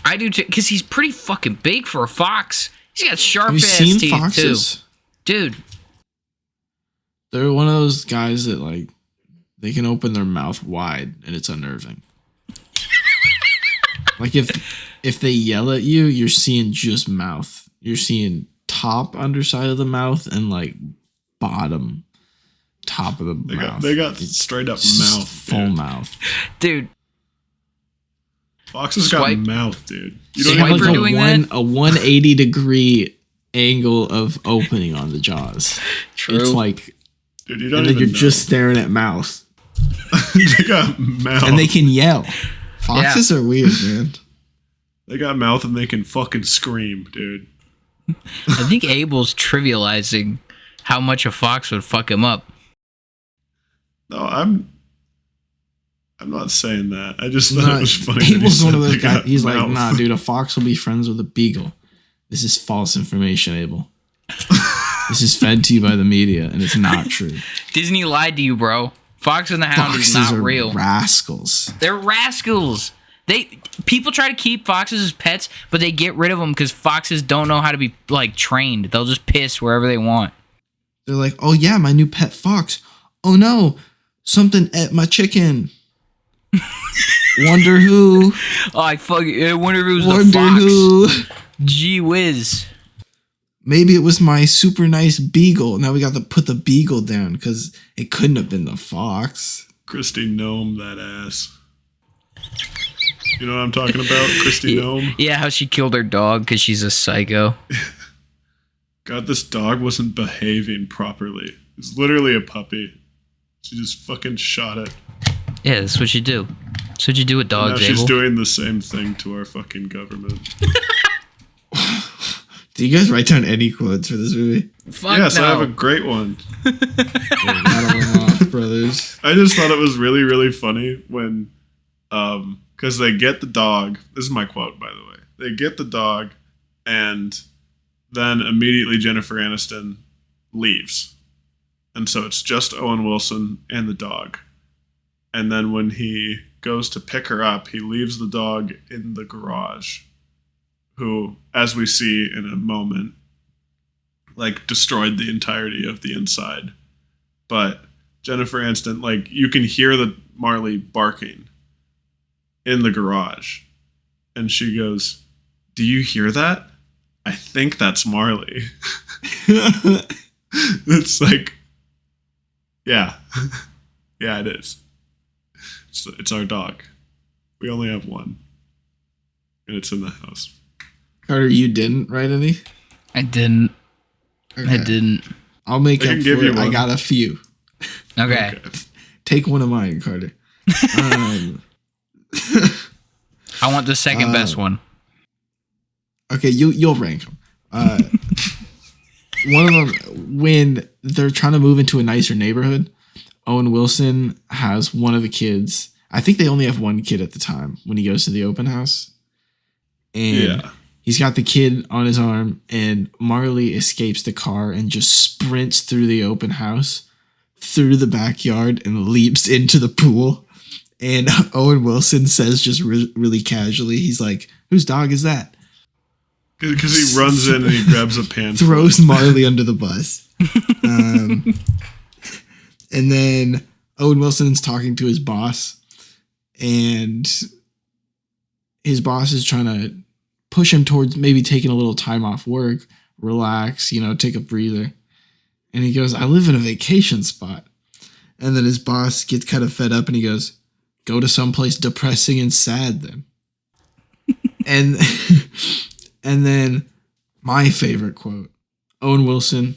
I do too, because he's pretty fucking big for a fox. He's got sharp Have you ass seen teeth foxes? too. Dude. They're one of those guys that like they can open their mouth wide and it's unnerving. Like if they yell at you, you're seeing just mouth. You're seeing top underside of the mouth and like bottom top of the mouth. They got straight up It's mouth. full Dude. mouth. Dude. Foxes got mouth, dude. You They don't have even like know. doing a 180 degree angle of opening on the jaws. True. It's like, Dude, you don't and then even you're know. just staring at mouth. They got mouth. And they can yell. Foxes are weird, man. They got mouth and they can fucking scream, dude. I think Abel's trivializing how much a fox would fuck him up. No, I'm not saying that. I just thought it was funny. that he Abel's one said of those they guys. got He's like, mouth. nah, dude, a fox will be friends with a beagle. This is false information, Abel. This is fed to you by the media, and it's not true. Disney lied to you, bro. Fox and the Hound is Foxes not are real. rascals. They're rascals. People try to keep foxes as pets, but they get rid of them because foxes don't know how to be like trained. They'll just piss wherever they want. They're like, oh yeah, my new pet fox. Oh no, something ate my chicken. Wonder who? Oh, I wonder if it was the Wonder fox. who? Gee whiz. Maybe it was my super nice beagle. Now we got to put the beagle down because it couldn't have been the fox. Christy Gnome that ass. You know what I'm talking about? Christy Gnome? Yeah, how she killed her dog because she's a psycho. God, this dog wasn't behaving properly. It was literally a puppy. She just fucking shot it. Yeah, that's what you do. That's what you do with Now dogs, she's Abel. doing the same thing to our fucking government. Do you guys write down any quotes for this movie? Fuck Yes, no. I have a great one. Rattle them off, brothers. I just thought it was really, really funny when, because they get the dog. This is my quote, by the way. They get the dog, and then immediately Jennifer Aniston leaves. And so it's just Owen Wilson and the dog. And then when he goes to pick her up, he leaves the dog in the garage, who, as we see in a moment, like destroyed the entirety of the inside. But Jennifer Aniston, like, you can hear the Marley barking in the garage. And she goes, "Do you hear that? I think that's Marley." It's like, yeah. Yeah, it is. It's our dog. We only have one. And it's in the house. Carter, you didn't write any? I didn't. Okay. I didn't. I'll make I up can for give you it. I one. got a few. Okay. Take one of mine, Carter. I want the second best one. Okay, you'll rank them. One of them, when they're trying to move into a nicer neighborhood, Owen Wilson has one of the kids. I think they only have one kid at the time when he goes to the open house. And Yeah. he's got the kid on his arm, and Marley escapes the car and just sprints through the open house, through the backyard, and leaps into the pool. And Owen Wilson says just really casually, he's like, "Whose dog is that?" Because he runs in and he grabs a pan. Throws Marley under the bus. And then Owen Wilson's talking to his boss, and his boss is trying to push him towards maybe taking a little time off work, relax, take a breather. And he goes, "I live in a vacation spot." And then his boss gets kind of fed up and he goes, "Go to someplace depressing and sad then." and and then my favorite quote, Owen Wilson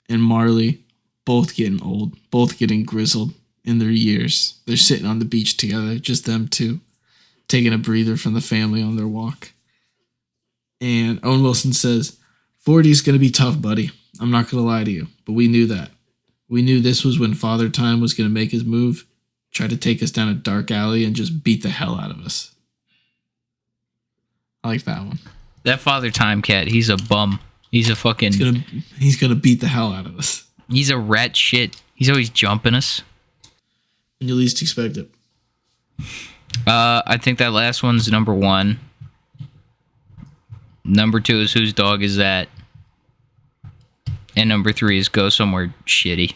and Marley both getting old, both getting grizzled in their years. They're sitting on the beach together, just them two, taking a breather from the family on their walk. And Owen Wilson says, 40 is going to be tough, buddy. I'm not going to lie to you, but we knew that. We knew this was when Father Time was going to make his move, try to take us down a dark alley and just beat the hell out of us. I like that one. That Father Time cat, he's a bum. He's a fucking... He's gonna beat the hell out of us. He's a rat shit. He's always jumping us. When you least expect it. I think that last one's number 1. Number 2 is Whose Dog Is That? And number 3 is Go Somewhere Shitty.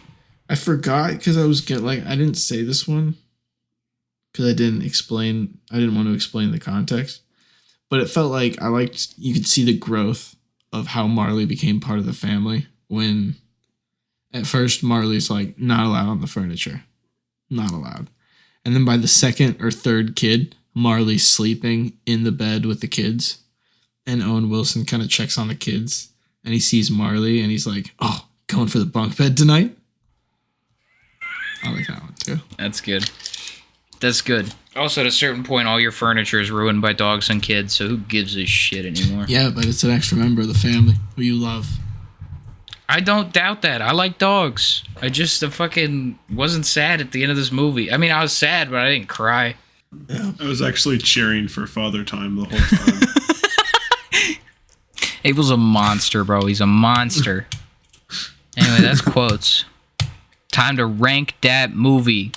I forgot because I didn't say this one because I didn't want to explain the context. But it felt like you could see the growth of how Marley became part of the family when at first Marley's like not allowed on the furniture. Not allowed. And then by the second or third kid, Marley's sleeping in the bed with the kids. And Owen Wilson kind of checks on the kids and he sees Marley and he's like, oh, going for the bunk bed tonight? I like that one too. That's good. That's good. Also, at a certain point, all your furniture is ruined by dogs and kids, so who gives a shit anymore? Yeah, but it's an extra member of the family who you love. I don't doubt that. I like dogs. I just fucking wasn't sad at the end of this movie. I mean, I was sad, but I didn't cry. Yeah. I was actually cheering for Father Time the whole time. Abel's a monster, bro. He's a monster. Anyway, that's quotes. Time to rank that movie.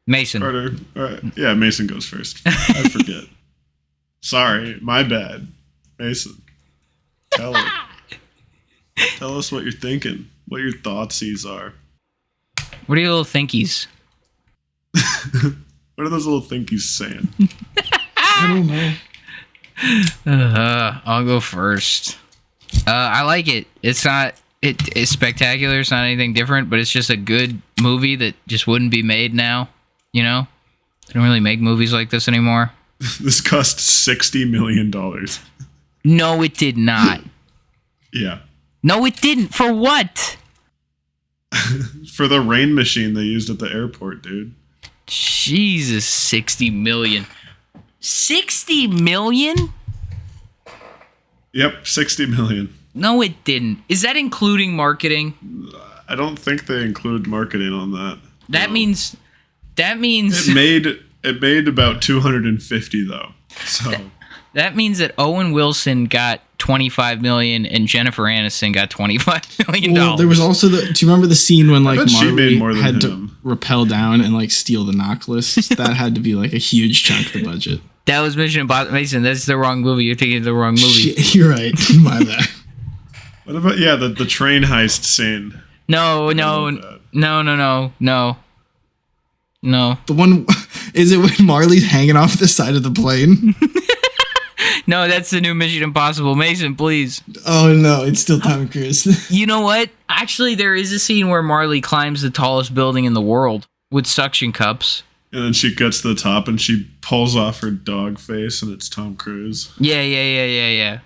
Mason. Carter. All right. Yeah, Mason goes first. I forget. Sorry, my bad. Mason. Tell us what you're thinking. What your thoughtseies are. What are your little thinkies? What are those little thinkies saying? I don't know. I'll go first. I like it. It's spectacular. It's not anything different, but it's just a good movie that just wouldn't be made now. You know? They don't really make movies like this anymore. This cost $60 million. No, it did not. Yeah. No, it didn't. For what? For the rain machine they used at the airport, dude. Jesus, 60 million. 60 million? Yep, 60 million. No, it didn't. Is that including marketing? I don't think they include marketing on that. That means it made about 250 though. So that means that Owen Wilson got 25 million and Jennifer Aniston got 25 million dollars. Well, there was also do you remember the scene when like Marley had him. to rappel down and like steal the knock list? That had to be like a huge chunk of the budget. That was Mission Impossible. Mason, that's the wrong movie. You're thinking of the wrong movie. Shit, you're right. My bad. What about the train heist scene? No. The one is it when Marley's hanging off the side of the plane? No, that's the new Mission Impossible. Mason, please. Oh no, it's still Tom Cruise. You know what? Actually, there is a scene where Marley climbs the tallest building in the world with suction cups. And then she gets to the top and she pulls off her dog face and it's Tom Cruise. Yeah.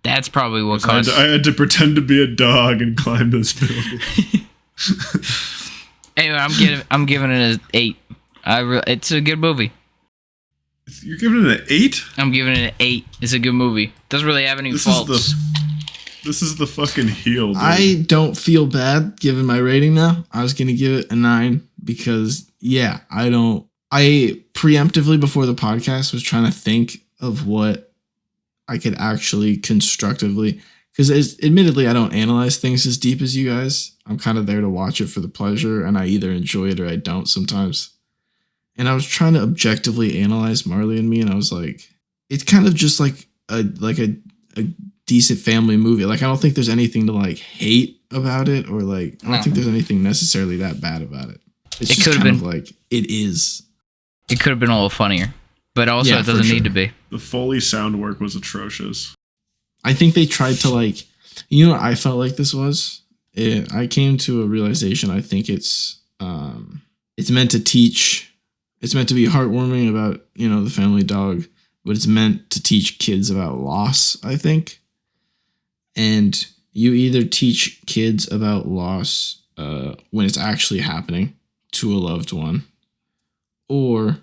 That's probably what caused. I had to pretend to be a dog and climb this building. Anyway, I'm giving it an 8. It's a good movie. You're giving it an 8? I'm giving it an 8. It's a good movie. Doesn't really have any faults. This is the fucking heel, dude. I don't feel bad giving my rating now. I was gonna give it a 9 because I preemptively before the podcast was trying to think of what I could actually constructively, because admittedly I don't analyze things as deep as you guys. I'm kind of there to watch it for the pleasure, and I either enjoy it or I don't sometimes. And I was trying to objectively analyze Marley and Me, and I was like, it's kind of just like a decent family movie. Like I don't think there's anything to like hate about it, or like I don't think there's anything necessarily that bad about it. It's just kind of like it is. It could have been a little funnier, but also it doesn't need to be. The Foley sound work was atrocious. I think they tried to like, you know what I felt like this was? I came to a realization. I think it's meant to teach. It's meant to be heartwarming about, the family dog, but it's meant to teach kids about loss, I think. And you either teach kids about loss when it's actually happening to a loved one, or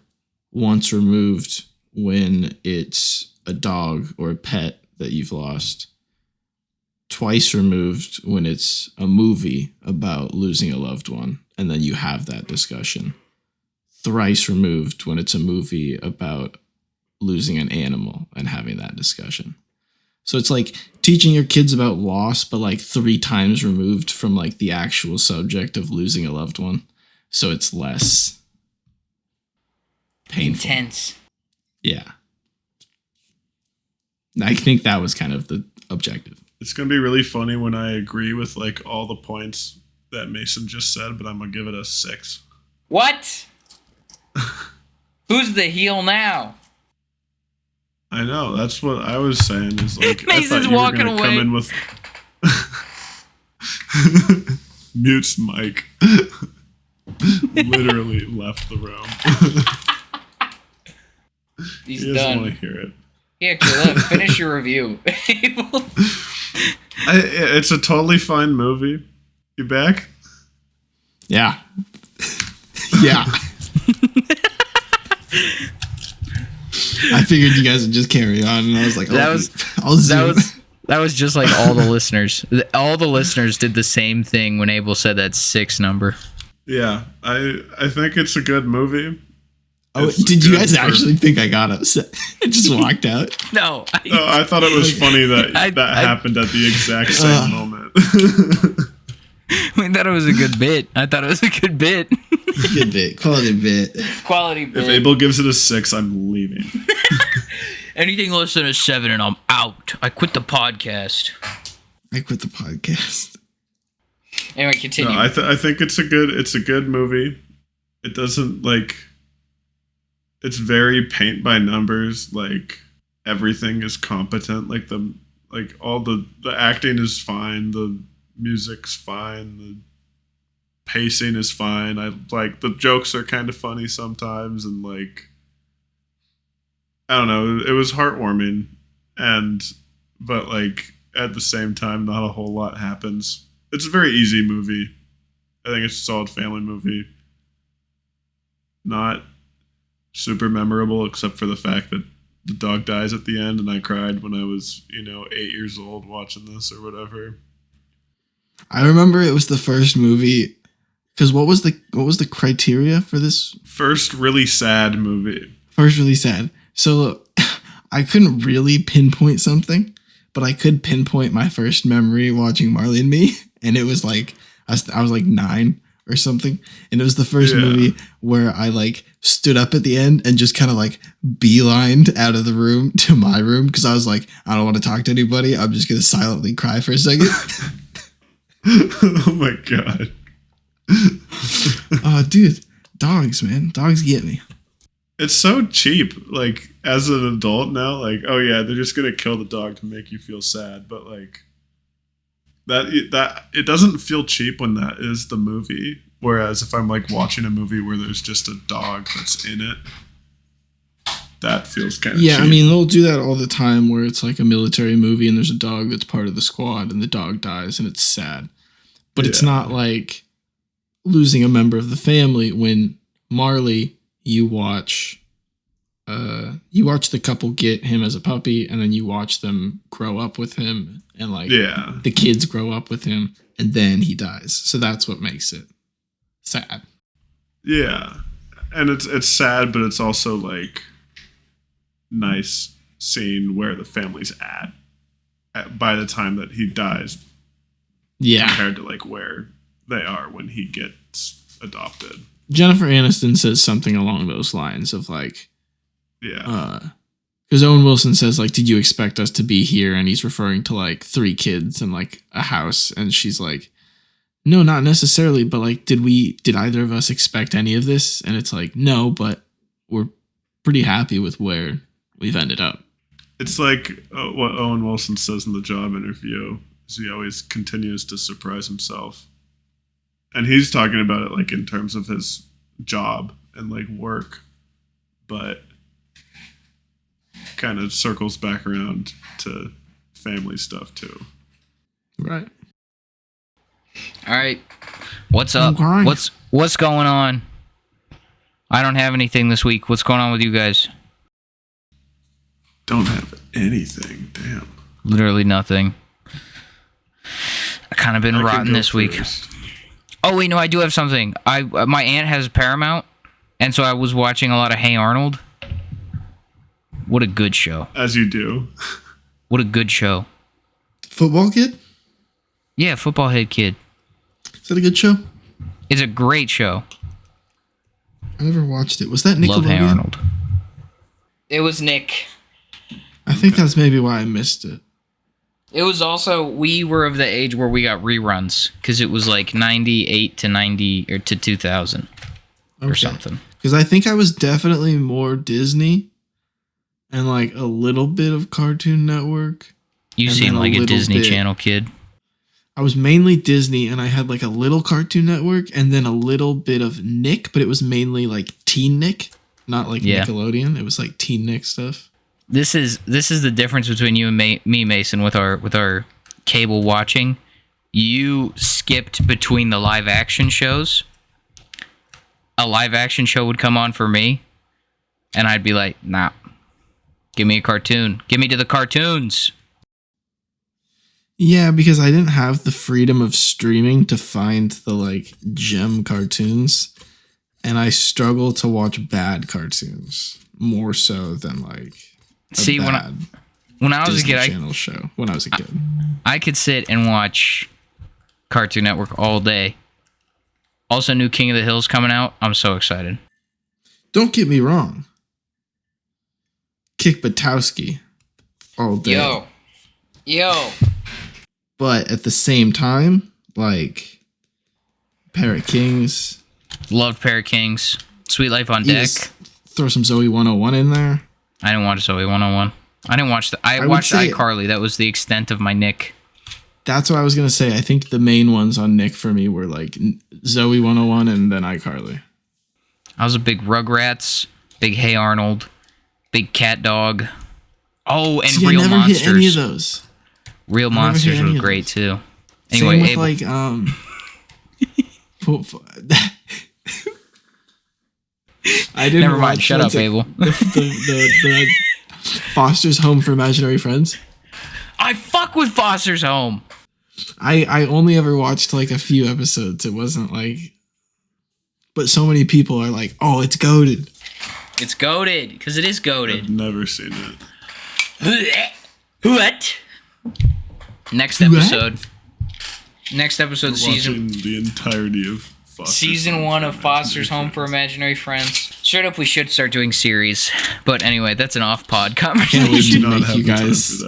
once removed when it's a dog or a pet that you've lost, twice removed when it's a movie about losing a loved one, and then you have that discussion. thrice removed when it's a movie about losing an animal and having that discussion. So it's like teaching your kids about loss, but like 3 times removed from like the actual subject of losing a loved one. So it's less painful. Intense. Yeah. I think that was kind of the objective. It's going to be really funny when I agree with like all the points that Mason just said, but I'm going to give it a 6. What? Who's the heel now? I know, that's what I was saying. Is like Mason's I thought you walking were gonna away. come in with mutes Mike. Literally left the room. He's He doesn't done. want to hear it. Yeah, Caleb, finish your review. It's a totally fine movie. You back? Yeah. Yeah. I figured you guys would just carry on, and I was like, I'll zoom. That was just like all the listeners. All the listeners did the same thing when Abel said that 6 number. Yeah, I think it's a good movie. Oh, It's did you good guys for- actually think I got upset? I just walked out. No. No, I thought it was funny that that happened at the exact same moment. I thought it was a good bit. Good bit. Quality bit. Quality bit. If Abel gives it a 6, I'm leaving. Anything less than a 7 and I'm out. I quit the podcast. I quit the podcast. Anyway, continue. No, I think it's a good movie. It doesn't like. It's very paint by numbers. Like everything is competent. All the acting is fine. The music's fine. The pacing is fine. I like the jokes are kind of funny sometimes, and like I don't know. It was heartwarming, but like at the same time, not a whole lot happens. It's a very easy movie. I think it's a solid family movie. Not super memorable, except for the fact that the dog dies at the end, and I cried when I was 8 years old watching this or whatever. I remember it was the first movie. Because what was the criteria for this? First really sad movie. First really sad. So I couldn't really pinpoint something, but I could pinpoint my first memory watching Marley and Me, and it was like I was like 9 or something, and it was the first movie where I like stood up at the end and just kind of like beelined out of the room to my room because I was like, I don't want to talk to anybody. I'm just gonna silently cry for a second. Oh my god. Oh, dude, dogs, man, dogs get me. It's so cheap. Like as an adult now, like, oh yeah, they're just gonna kill the dog to make you feel sad, but like that it doesn't feel cheap when that is the movie. Whereas if I'm like watching a movie where there's just a dog that's in it, that feels kind of cheap. I mean, they'll do that all the time where it's like a military movie and there's a dog that's part of the squad and the dog dies and it's sad. But it's not like losing a member of the family. When Marley, you watch the couple get him as a puppy, and then you watch them grow up with him, and like the kids grow up with him, and then he dies. So that's what makes it sad. Yeah, and it's sad, but it's also like nice seeing where the family's at by the time that he dies. Yeah, compared to like where they are when he gets adopted. Jennifer Aniston says something along those lines of like, because Owen Wilson says like, did you expect us to be here? And he's referring to like 3 kids and like a house, and she's like, no, not necessarily, but like, did either of us expect any of this? And it's like, no, but we're pretty happy with where we've ended up. It's like what Owen Wilson says in the job interview. He always continues to surprise himself. And he's talking about it like in terms of his job and like work, but kind of circles back around to family stuff too. Right. All right. What's up? Okay. What's going on? I don't have anything this week. What's going on with you guys? Don't have anything. Damn. Literally nothing. I kind of been I can rotten go this week. first. Oh wait, no, I do have something. My aunt has Paramount, And so I was watching a lot of Hey Arnold. What a good show. As you do. What a good show. Football Kid? Yeah, Football Head Kid. Is that a good show? It's a great show. I never watched it. Was that Nickelodeon? Love Hey Arnold. It was Nick. I think that's maybe why I missed it. It was also, we were of the age where we got reruns because it was like 98 to 90 or to 2000 or something. Because I think I was definitely more Disney and like a little bit of Cartoon Network. You seem like a Disney Channel kid. I was mainly Disney, and I had like a little Cartoon Network and then a little bit of Nick, but it was mainly like Teen Nick, not like Nickelodeon. It was like Teen Nick stuff. This is the difference between you and me, Mason, with our cable watching. You skipped between the live action shows. A live action show would come on for me, and I'd be like, nah, give me a cartoon. Give me to the cartoons. Yeah, because I didn't have the freedom of streaming to find the like gem cartoons, and I struggle to watch bad cartoons more so than like when I was Disney a kid, Channel show. When I was a kid, I could sit and watch Cartoon Network all day. Also, new King of the Hill's coming out. I'm so excited. Don't get me wrong. Kick Butowski all day. Yo. But at the same time, like Parrot Kings. Loved Parrot Kings. Sweet Life on Deck. Throw some Zoe 101 in there. I didn't watch Zoe 101. I didn't watch I watched iCarly. That was the extent of my Nick. That's what I was going to say. I think the main ones on Nick for me were like Zoe 101 and then iCarly. I was a big Rugrats, big Hey Arnold, big Cat Dog. Oh, and Real I never Monsters. Hit any of those. Real Monsters were great too. Anyway, Same with like I didn't. Never mind. Shut up, Abel. The Foster's Home for Imaginary Friends. I fuck with Foster's Home. I only ever watched like a few episodes. It wasn't like, but so many people are like, "Oh, it's goated." It's goated because it is goated. I've never seen it. What? Next episode. Season. The entirety of Season 1 of Foster's Home for Imaginary Friends. Straight up, we should start doing series. But anyway, that's an off-pod conversation. We should make you guys.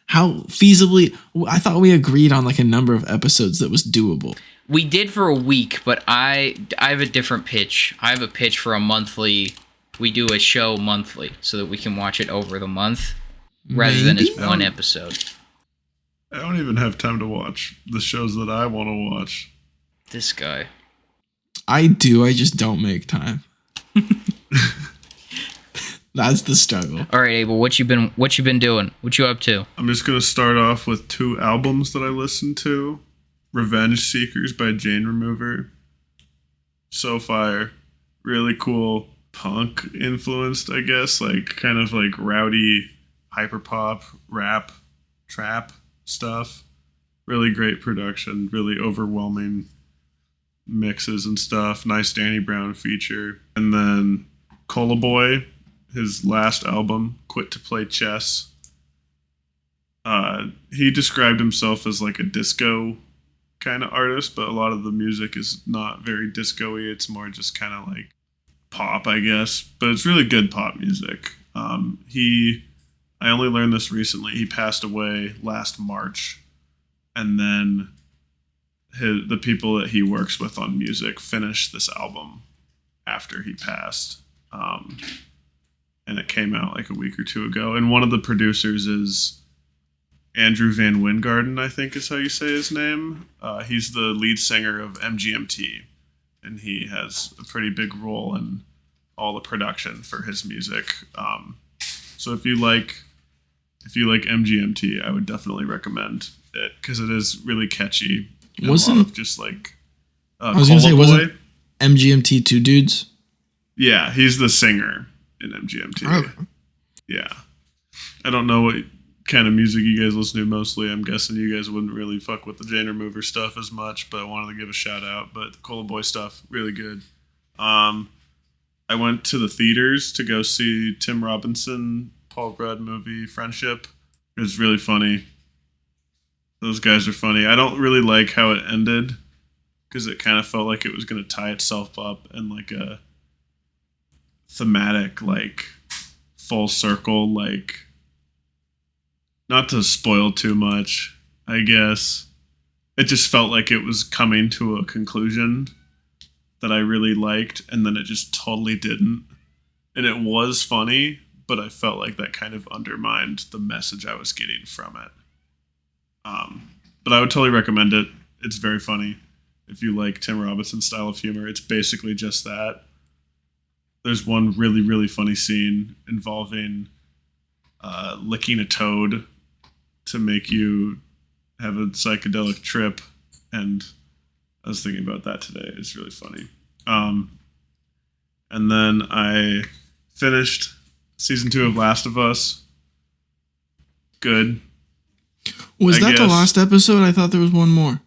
How feasibly? I thought we agreed on like a number of episodes that was doable. We did for a week, but I have a different pitch. I have a pitch for a monthly. We do a show monthly so that we can watch it over the month rather than as one episode. I don't even have time to watch the shows that I want to watch. This guy. I do. I just don't make time. That's the struggle. All right, Abel. What you been doing? What you up to? I'm just gonna start off with 2 albums that I listened to. Revenge Seekers by Jane Remover. So fire. Really cool punk influenced, I guess. Like kind of like rowdy hyperpop, rap, trap stuff. Really great production. Really overwhelming mixes and stuff. Nice Danny Brown feature. And then Cola Boy, his last album, Quit to Play Chess. He described himself as like a disco kind of artist, but a lot of the music is not very disco-y. It's more just kind of like pop, I guess. But it's really good pop music. I only learned this recently. He passed away last March, and then the people that he works with on music finished this album after he passed. And it came out like a week or 2 ago. And one of the producers is Andrew Van Wingarden, I think is how you say his name. He's the lead singer of MGMT, and he has a pretty big role in all the production for his music. So if you like MGMT, I would definitely recommend it because it is really catchy. Wasn't a lot of just like I was gonna say, wasn't MGMT 2 dudes? Yeah, he's the singer in MGMT. Oh. Yeah, I don't know what kind of music you guys listen to mostly. I'm guessing you guys wouldn't really fuck with the Jane Remover stuff as much, but I wanted to give a shout out. But the Cola Boy stuff, really good. I went to the theaters to go see Tim Robinson, Paul Rudd movie Friendship. It was really funny. Those guys are funny. I don't really like how it ended because it kind of felt like it was going to tie itself up in like a thematic, like full circle, like not to spoil too much, I guess. It just felt like it was coming to a conclusion that I really liked, and then it just totally didn't. And it was funny, but I felt like that kind of undermined the message I was getting from it. But I would totally recommend it. It's very funny. If you like Tim Robinson's style of humor, it's basically just that. There's one really, really funny scene involving licking a toad to make you have a psychedelic trip, and I was thinking about that today. It's really funny. And then I finished season 2 of Last of Us. Good. Was that the last episode? I thought there was one more.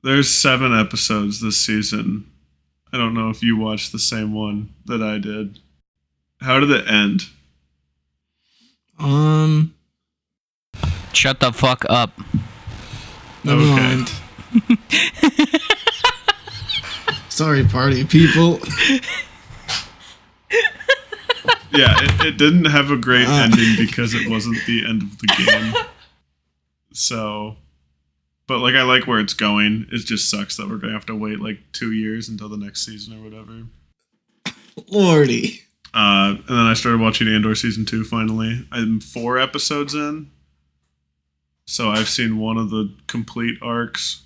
There's 7 episodes this season. I don't know if you watched the same one that I did. How did it end? Shut the fuck up. Never mind. Sorry, party people. Yeah, it didn't have a great ending because it wasn't the end of the game. So, but like I like where it's going. It just sucks that we're gonna have to wait like 2 years until the next season or whatever. Lordy. And then I started watching Andor season 2 finally. I'm 4 episodes in. So I've seen one of the complete arcs.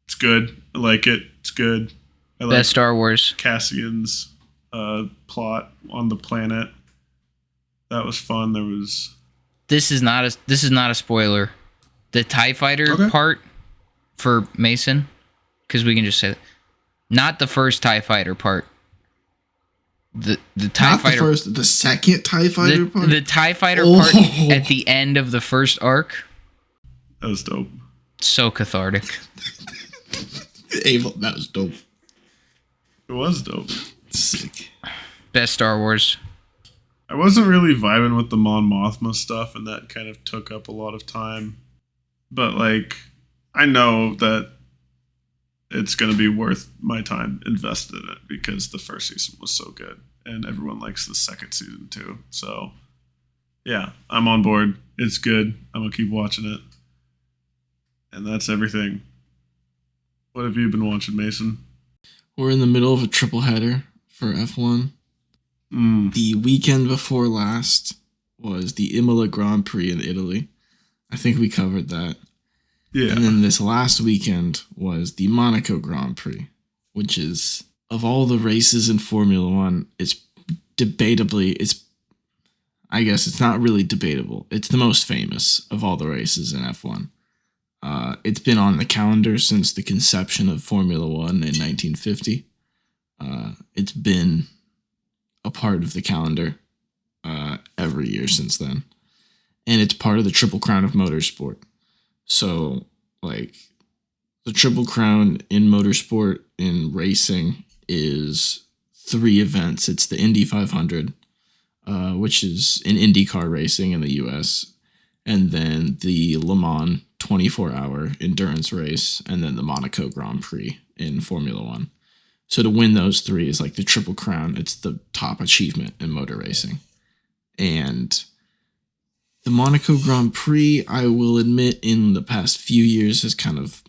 It's good. I like it. It's good. I like Best Star Wars. Cassian's plot on the planet. That was fun. There was. This is not a spoiler. The TIE fighter part for Mason, because we can just say that. Not the first TIE fighter part. The TIE Not fighter. The second TIE fighter part. The TIE fighter part at the end of the first arc. That was dope. So cathartic. Ava, that was dope. It was dope. Sick. Best Star Wars. I wasn't really vibing with the Mon Mothma stuff, and that kind of took up a lot of time. But, like, I know that it's going to be worth my time invested in it because the first season was so good, and everyone likes the second season too. So, yeah, I'm on board. It's good. I'm going to keep watching it. And that's everything. What have you been watching, Mason? We're in the middle of a triple header for F1. The weekend before last was the Imola Grand Prix in Italy. I think we covered that. Yeah. And then this last weekend was the Monaco Grand Prix, which is, of all the races in Formula One, it's I guess it's not really debatable. It's the most famous of all the races in F1. It's been on the calendar since the conception of Formula One in 1950. It's been a part of the calendar every year since then. And it's part of the Triple Crown of motorsport. So, like, the Triple Crown in motorsport, in racing, is 3 events. It's the Indy 500, which is in IndyCar racing in the U.S., and then the Le Mans 24-hour endurance race, and then the Monaco Grand Prix in Formula One. So to win those 3 is like the Triple Crown. It's the top achievement in motor racing. And the Monaco Grand Prix, I will admit, in the past few years has kind of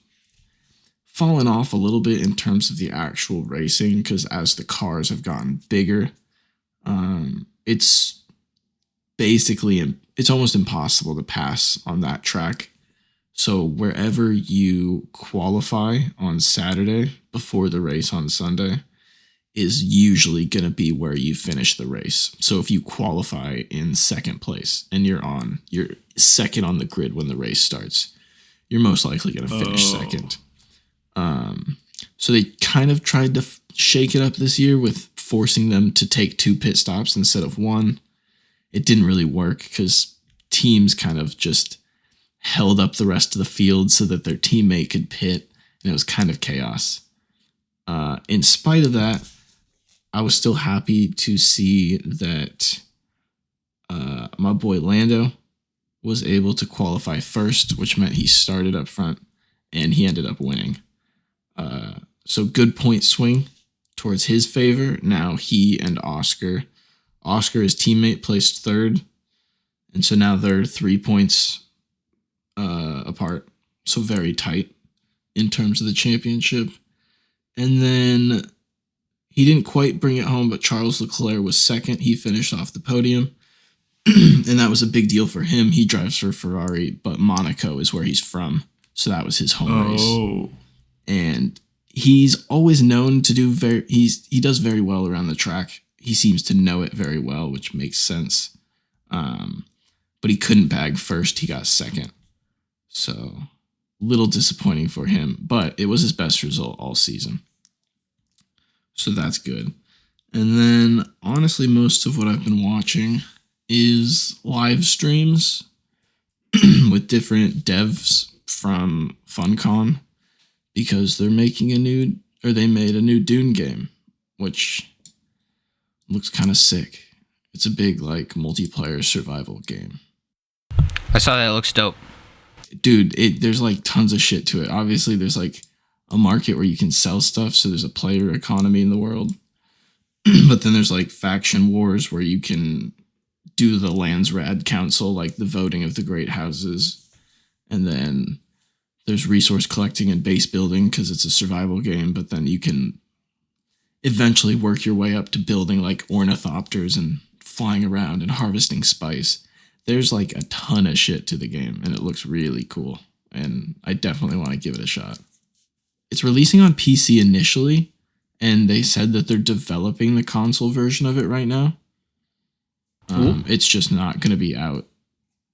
fallen off a little bit in terms of the actual racing, because as the cars have gotten bigger, it's basically, it's almost impossible to pass on that track. So wherever you qualify on Saturday before the race on Sunday is usually going to be where you finish the race. So if you qualify in second place and you're second on the grid when the race starts, you're most likely going to finish second. So they kind of tried to shake it up this year with forcing them to take 2 pit stops instead of 1. it didn't really work because teams kind of just held up the rest of the field so that their teammate could pit, and it was kind of chaos. In spite of that, I was still happy to see that my boy Lando was able to qualify first, which meant he started up front, and he ended up winning. So good point swing towards his favor. Now he and Oscar, his teammate, placed third, and so now they're 3 points apart. So very tight in terms of the championship. And then he didn't quite bring it home, but Charles Leclerc was second. He finished off the podium. And that was a big deal for him. He drives for Ferrari, but Monaco is where he's from. So that was his home race. And he's always known to do he does very well around the track. He seems to know it very well, which makes sense. But he couldn't bag first. He got second. So a little disappointing for him, but it was his best result all season. So that's good. And then honestly, most of what I've been watching is live streams with different devs from FunCon, because they're making they made a new Dune game, which looks kind of sick. It's a big like multiplayer survival game. I saw that. It looks dope. Dude, there's like tons of shit to it. Obviously, there's like a market where you can sell stuff, so there's a player economy in the world. But then there's like faction wars where you can do the Landsrad Council, like the voting of the great houses. And then there's resource collecting and base building because it's a survival game, but then you can eventually work your way up to building like ornithopters and flying around and harvesting spice. There's like a ton of shit to the game, and it looks really cool. And I definitely want to give it a shot. It's releasing on PC initially, and they said that they're developing the console version of it right now. It's just not going to be out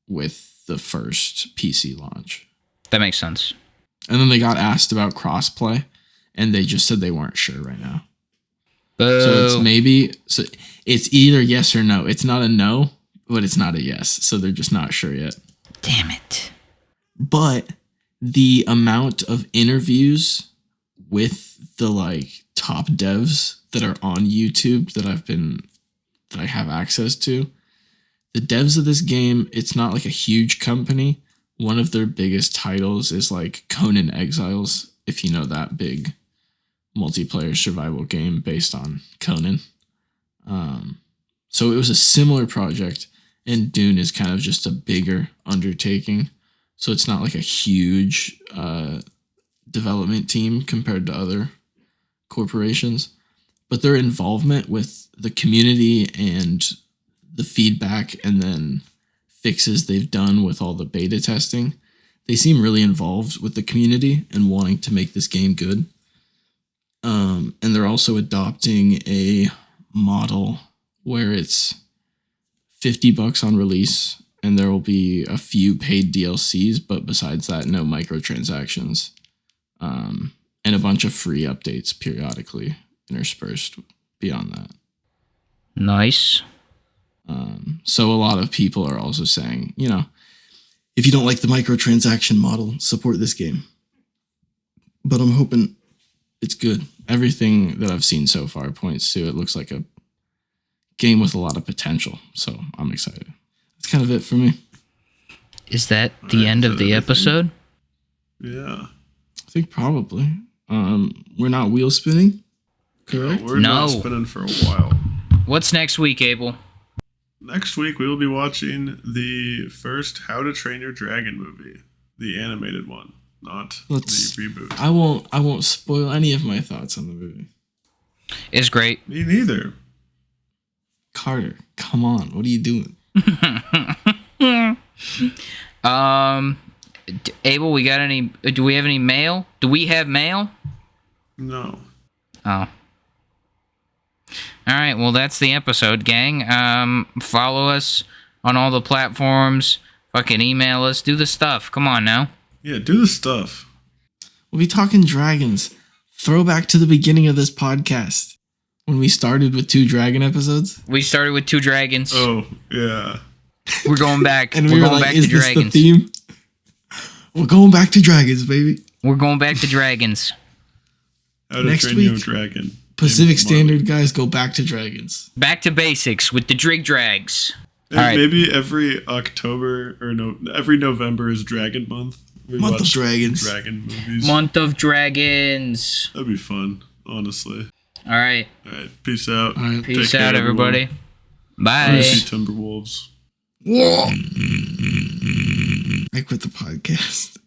with the first PC launch. That makes sense. And then they got asked about crossplay, and they just said they weren't sure right now. Boo. So it's either yes or no. It's not a no, but it's not a yes. So they're just not sure yet. Damn it. But the amount of interviews with the like top devs that are on YouTube that I have access to, the devs of this game, it's not like a huge company. One of their biggest titles is like Conan Exiles, if you know that big multiplayer survival game based on Conan. So it was a similar project, and Dune is kind of just a bigger undertaking. So it's not like a huge development team compared to other corporations, but their involvement with the community and the feedback and then fixes they've done with all the beta testing, they seem really involved with the community and wanting to make this game good. And they're also adopting a model where it's $50 on release, and there will be a few paid DLCs, but besides that, no microtransactions, and a bunch of free updates periodically interspersed beyond that. Nice. So a lot of people are also saying, if you don't like the microtransaction model, support this game. But I'm hoping it's good. Everything that I've seen so far points to it looks like a game with a lot of potential. So I'm excited. That's kind of it for me. Is that the end of the episode? Yeah. I think probably. We're not wheel spinning, correct? We're not spinning for a while. What's next week, Abel? Next week, we will be watching the first How to Train Your Dragon movie. The animated one, not the reboot. I won't spoil any of my thoughts on the movie. It's great. Me neither. Carter, come on. What are you doing? Abel, do we have any mail? Do we have mail? No. Oh. All right, well, that's the episode, gang. Follow us on all the platforms. Fucking email us. Do the stuff. Come on now. Yeah, do the stuff. We'll be talking dragons. Throwback to the beginning of this podcast. When we started with 2 dragon episodes? We started with 2 dragons. Oh, yeah. We're going back. And We're we were going like, back is to this dragons. the theme? We're going back to dragons, baby. We're going back to dragons. How to Next Train Your week, Dragon. Pacific named Marley. Standard guys go back to dragons. Back to basics with the Drig Drags. And All right. maybe every October or no, every November is Dragon Month. We Month of watch Dragons. Dragon movies. Month of Dragons. That'd be fun, honestly. All right. All right, peace out. All right. Peace Take care, out, everyone. everybody. Bye. RC Timberwolves. I quit the podcast.